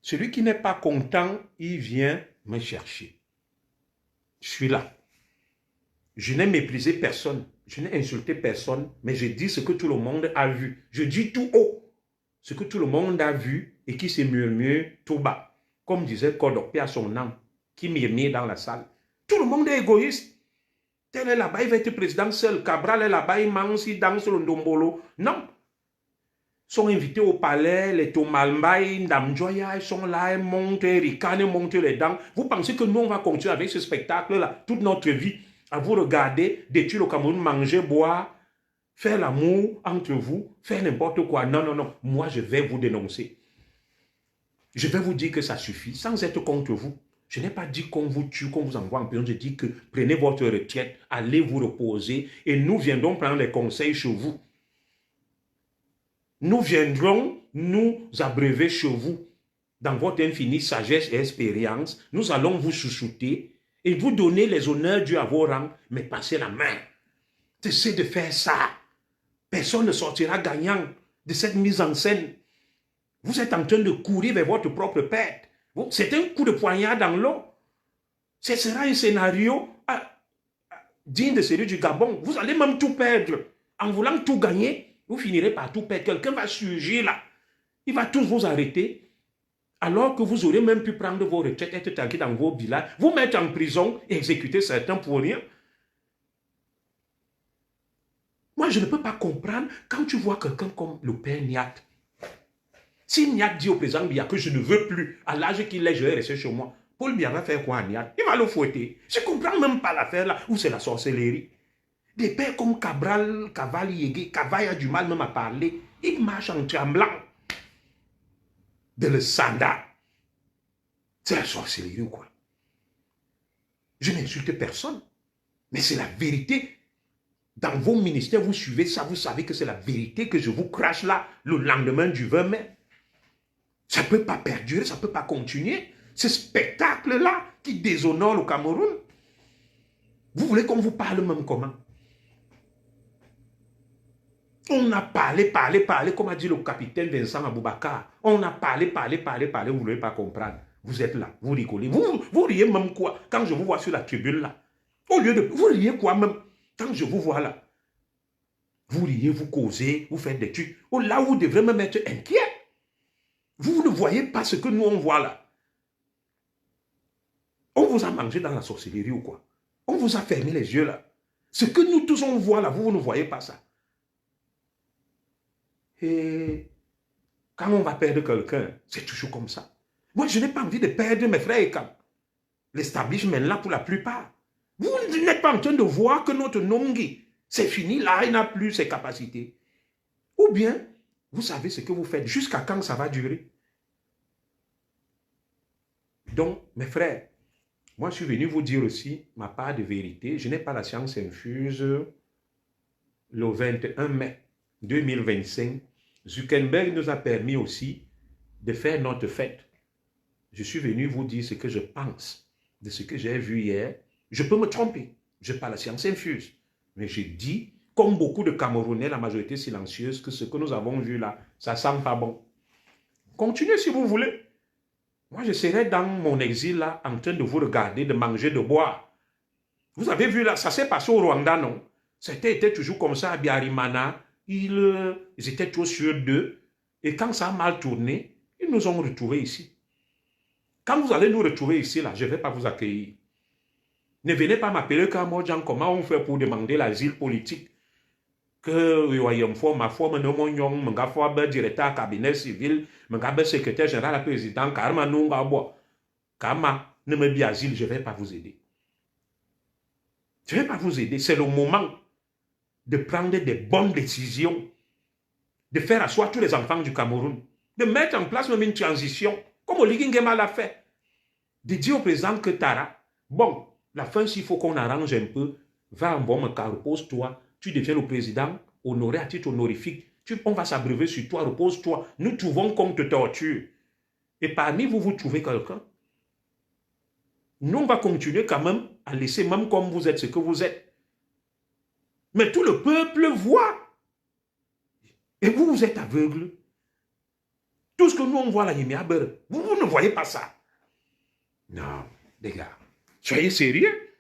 Celui qui n'est pas content, il vient me chercher. Je suis là. Je n'ai méprisé personne. Je n'ai insulté personne. Mais je dis ce que tout le monde a vu. Je dis tout haut ce que tout le monde a vu et qui se murmure tout bas. Comme disait Kodok, paix à son âme, qui murmure dans la salle. Tout le monde est égoïste. Tel est là-bas, il va être président seul. Cabral est là-bas, il mange, il danse le ndombolo. Non. Ils sont invités au palais, les Tomalmbaï, Ndamjoya, ils sont là, ils montent, ils ricanent, ils montent les dents. Vous pensez que nous, on va continuer avec ce spectacle-là toute notre vie, à vous regarder, détruire le Cameroun, manger, boire, faire l'amour entre vous, faire n'importe quoi. Non, non, non. Moi, je vais vous dénoncer. Je vais vous dire que ça suffit, sans être contre vous. Je n'ai pas dit qu'on vous tue, qu'on vous envoie en prison. Je dis que prenez votre retraite, allez vous reposer et nous viendrons prendre les conseils chez vous. Nous viendrons nous abreuver chez vous dans votre infinie sagesse et expérience. Nous allons vous chouchouter et vous donner les honneurs dus à vos rangs, mais passez la main. Essayez de faire ça. Personne ne sortira gagnant de cette mise en scène. Vous êtes en train de courir vers votre propre perte. C'est un coup de poignard dans l'eau. Ce sera un scénario digne de celui du Gabon. Vous allez même tout perdre. En voulant tout gagner, vous finirez par tout perdre. Quelqu'un va surgir là. Il va tous vous arrêter. Alors que vous aurez même pu prendre vos retraites, être tranquille dans vos villages, vous mettre en prison et exécuter certains pour rien. Moi, je ne peux pas comprendre quand tu vois quelqu'un comme le père Niat. Si Niat dit au président Biya que je ne veux plus, à l'âge qu'il est, je vais rester chez moi, Paul Biya va faire quoi à Niat? Il va le fouetter. Je ne comprends même pas l'affaire là, où c'est la sorcellerie. Des pères comme Cabral, Cavalier, Cavaille a du mal même à parler. Il marche en tremblant. De le sanda. C'est la sorcellerie ou quoi? Je n'insulte personne. Mais c'est la vérité. Dans vos ministères, vous suivez ça, vous savez que c'est la vérité que je vous crache là, le lendemain du 20 mai. Ça ne peut pas perdurer, ça ne peut pas continuer. Ce spectacle-là qui déshonore le Cameroun. Vous voulez qu'on vous parle même comment? On a parlé, comme a dit le capitaine Vincent Aboubakar. On a parlé, vous ne voulez pas comprendre. Vous êtes là, vous rigolez. Vous riez même quoi quand je vous vois sur la tribune là? Au lieu de... Vous riez quoi même quand je vous vois là? Vous riez, vous causez, vous faites des trucs. Oh, là où vous devrez même être inquiet. Vous ne voyez pas ce que nous on voit là. On vous a mangé dans la sorcellerie ou quoi? On vous a fermé les yeux là. Ce que nous tous on voit là, vous ne voyez pas ça. Et quand on va perdre quelqu'un, c'est toujours comme ça. Moi, je n'ai pas envie de perdre mes frères et camps. L'establishment là pour la plupart. Vous n'êtes pas en train de voir que notre Nongi, c'est fini là, il n'a plus ses capacités. Ou bien, vous savez ce que vous faites, jusqu'à quand ça va durer. Donc, mes frères, moi je suis venu vous dire aussi ma part de vérité. Je n'ai pas la science infuse. Le 21 mai 2025, Zuckerberg nous a permis aussi de faire notre fête. Je suis venu vous dire ce que je pense de ce que j'ai vu hier. Je peux me tromper, je n'ai pas la science infuse. Mais je dis, comme beaucoup de Camerounais, la majorité silencieuse, que ce que nous avons vu là, ça sent pas bon. Continuez si vous voulez. Moi, je serai dans mon exil là, en train de vous regarder, de manger, de boire. Vous avez vu là, ça s'est passé au Rwanda, non? C'était toujours comme ça à Biarimana. Ils étaient tous sûrs d'eux. Et quand ça a mal tourné, ils nous ont retrouvés ici. Quand vous allez nous retrouver ici, là, je ne vais pas vous accueillir. Ne venez pas m'appeler comme Modjan, comment on fait pour demander l'asile politique. Que ma foi, mon directeur cabinet civil, mon secrétaire général, président, Karma Nungabo, Kama, ne me bien asile, je ne vais pas vous aider. Je ne vais pas vous aider. C'est le moment de prendre des bonnes décisions, de faire asseoir tous les enfants du Cameroun, de mettre en place même une transition, comme Oligui Nguema l'a fait, de dire au président que Tara, bon, la fin, s'il faut qu'on arrange un peu, va en bon cas, repose-toi, tu deviens le président, honoré à titre honorifique, on va s'abreuver sur toi, repose-toi, nous trouvons qu'on te torture. Et parmi vous, vous trouvez quelqu'un. Nous, on va continuer quand même à laisser, même comme vous êtes ce que vous êtes. Mais tout le peuple voit. Et vous, vous êtes aveugle. Tout ce que nous, on voit là, vous ne voyez pas ça. Non, les gars, soyez sérieux.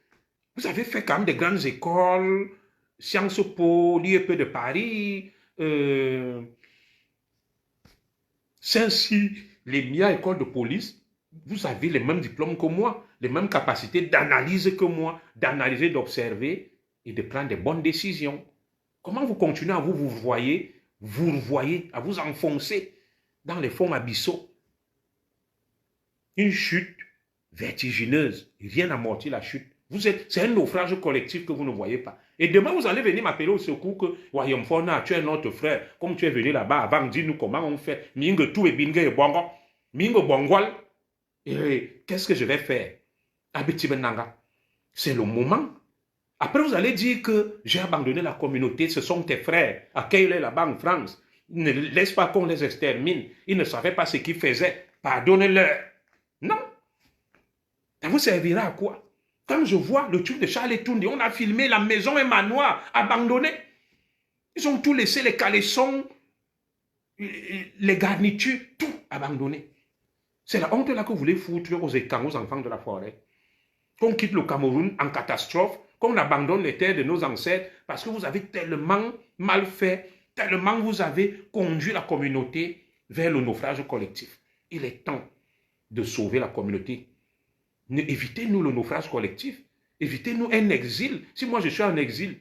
Vous avez fait quand même des grandes écoles, Sciences Po, l'IEP de Paris, Saint-Cyr, les meilleures écoles de police. Vous avez les mêmes diplômes que moi, les mêmes capacités d'analyse que moi, d'analyser, d'observer. et de prendre des bonnes décisions. Comment vous continuez à vous voyez, à vous enfoncer dans les fonds abyssaux? Une chute vertigineuse, rien n'amortit la chute. C'est un naufrage collectif que vous ne voyez pas. Et demain, vous allez venir m'appeler au secours que Wayom Fona, tu es notre frère. Comme tu es venu là-bas avant, dis-nous comment on fait. Mingue tout et bingue et bongo. Mingue bongwal. Et qu'est-ce que je vais faire? Abitibenanga. C'est le moment. Après, vous allez dire que j'ai abandonné la communauté, ce sont tes frères. Accueille-les là-bas en France. Ne laisse pas qu'on les extermine. Ils ne savaient pas ce qu'ils faisaient. Pardonnez-leur. Non. Ça vous servira à quoi? Quand je vois le truc de Charles Etoundi, on a filmé la maison et manoir abandonnée. Ils ont tout laissé, les caleçons, les garnitures, tout abandonné. C'est la honte là que vous voulez foutre aux étangs, aux enfants de la forêt. Qu'on quitte le Cameroun en catastrophe, qu'on abandonne les terres de nos ancêtres parce que vous avez tellement mal fait, tellement vous avez conduit la communauté vers le naufrage collectif. Il est temps de sauver la communauté. Évitez-nous le naufrage collectif. Évitez-nous un exil. Si moi je suis en exil,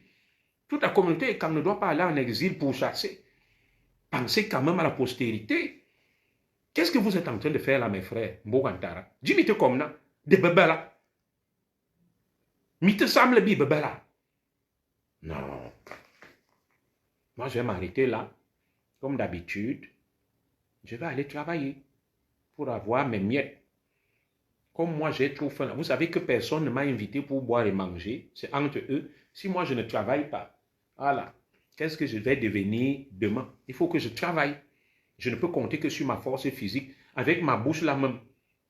toute la communauté ne doit pas aller en exil pour chasser. Pensez quand même à la postérité. Qu'est-ce que vous êtes en train de faire là, mes frères? Mbogantara. Dis-moi comme ça. De bébés là. Mite semble bi bébé là. Non. Moi, je vais m'arrêter là. Comme d'habitude, je vais aller travailler pour avoir mes miettes. Comme moi, j'ai trop faim. Vous savez que personne ne m'a invité pour boire et manger. C'est entre eux. Si moi, je ne travaille pas, voilà. Qu'est-ce que je vais devenir demain? Il faut que je travaille. Je ne peux compter que sur ma force physique. Avec ma bouche là même.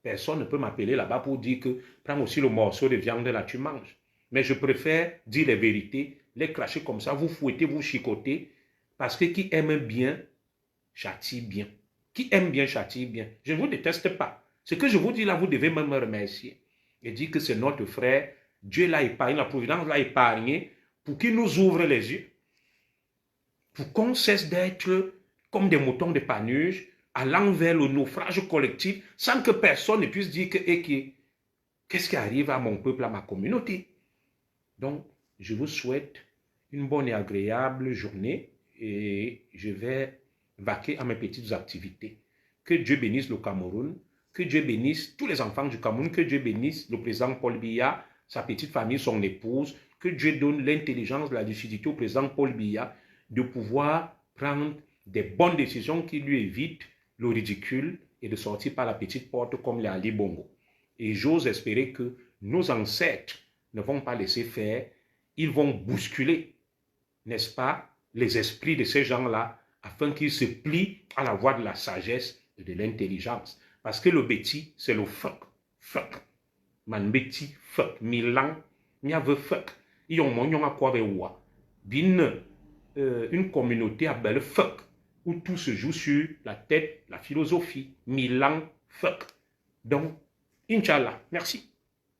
Personne ne peut m'appeler là-bas pour dire que prends aussi le morceau de viande là, tu manges. Mais je préfère dire les vérités, les cracher comme ça, vous fouettez, vous chicotez. Parce que qui aime bien, châtie bien. Qui aime bien, châtie bien. Je ne vous déteste pas. Ce que je vous dis là, vous devez même me remercier. Et dire que c'est notre frère, Dieu l'a épargné, la providence l'a épargné, pour qu'il nous ouvre les yeux. Pour qu'on cesse d'être comme des moutons de Panurge, allant vers le naufrage collectif, sans que personne ne puisse dire que, qu'est-ce qui arrive à mon peuple, à ma communauté. Donc, je vous souhaite une bonne et agréable journée et je vais vaquer à mes petites activités. Que Dieu bénisse le Cameroun. Que Dieu bénisse tous les enfants du Cameroun, que Dieu bénisse le président Paul Biya, sa petite famille, son épouse, que Dieu donne l'intelligence, la lucidité au président Paul Biya de pouvoir prendre des bonnes décisions qui lui évitent le ridicule et de sortir par la petite porte comme les Ali Bongo. Et j'ose espérer que nos ancêtres ne vont pas laisser faire, ils vont bousculer, n'est-ce pas, les esprits de ces gens-là afin qu'ils se plient à la voie de la sagesse et de l'intelligence. Parce que le bêtis, c'est le fuck. Fuck. Man bêtis, fuck. Milan, mia veut fuck. Ils ont mon à quoi vewa. Bin, une communauté à belle fuck. Où tout se joue sur la tête, la philosophie. Milan, fuck. Donc, Inch'Allah. Merci.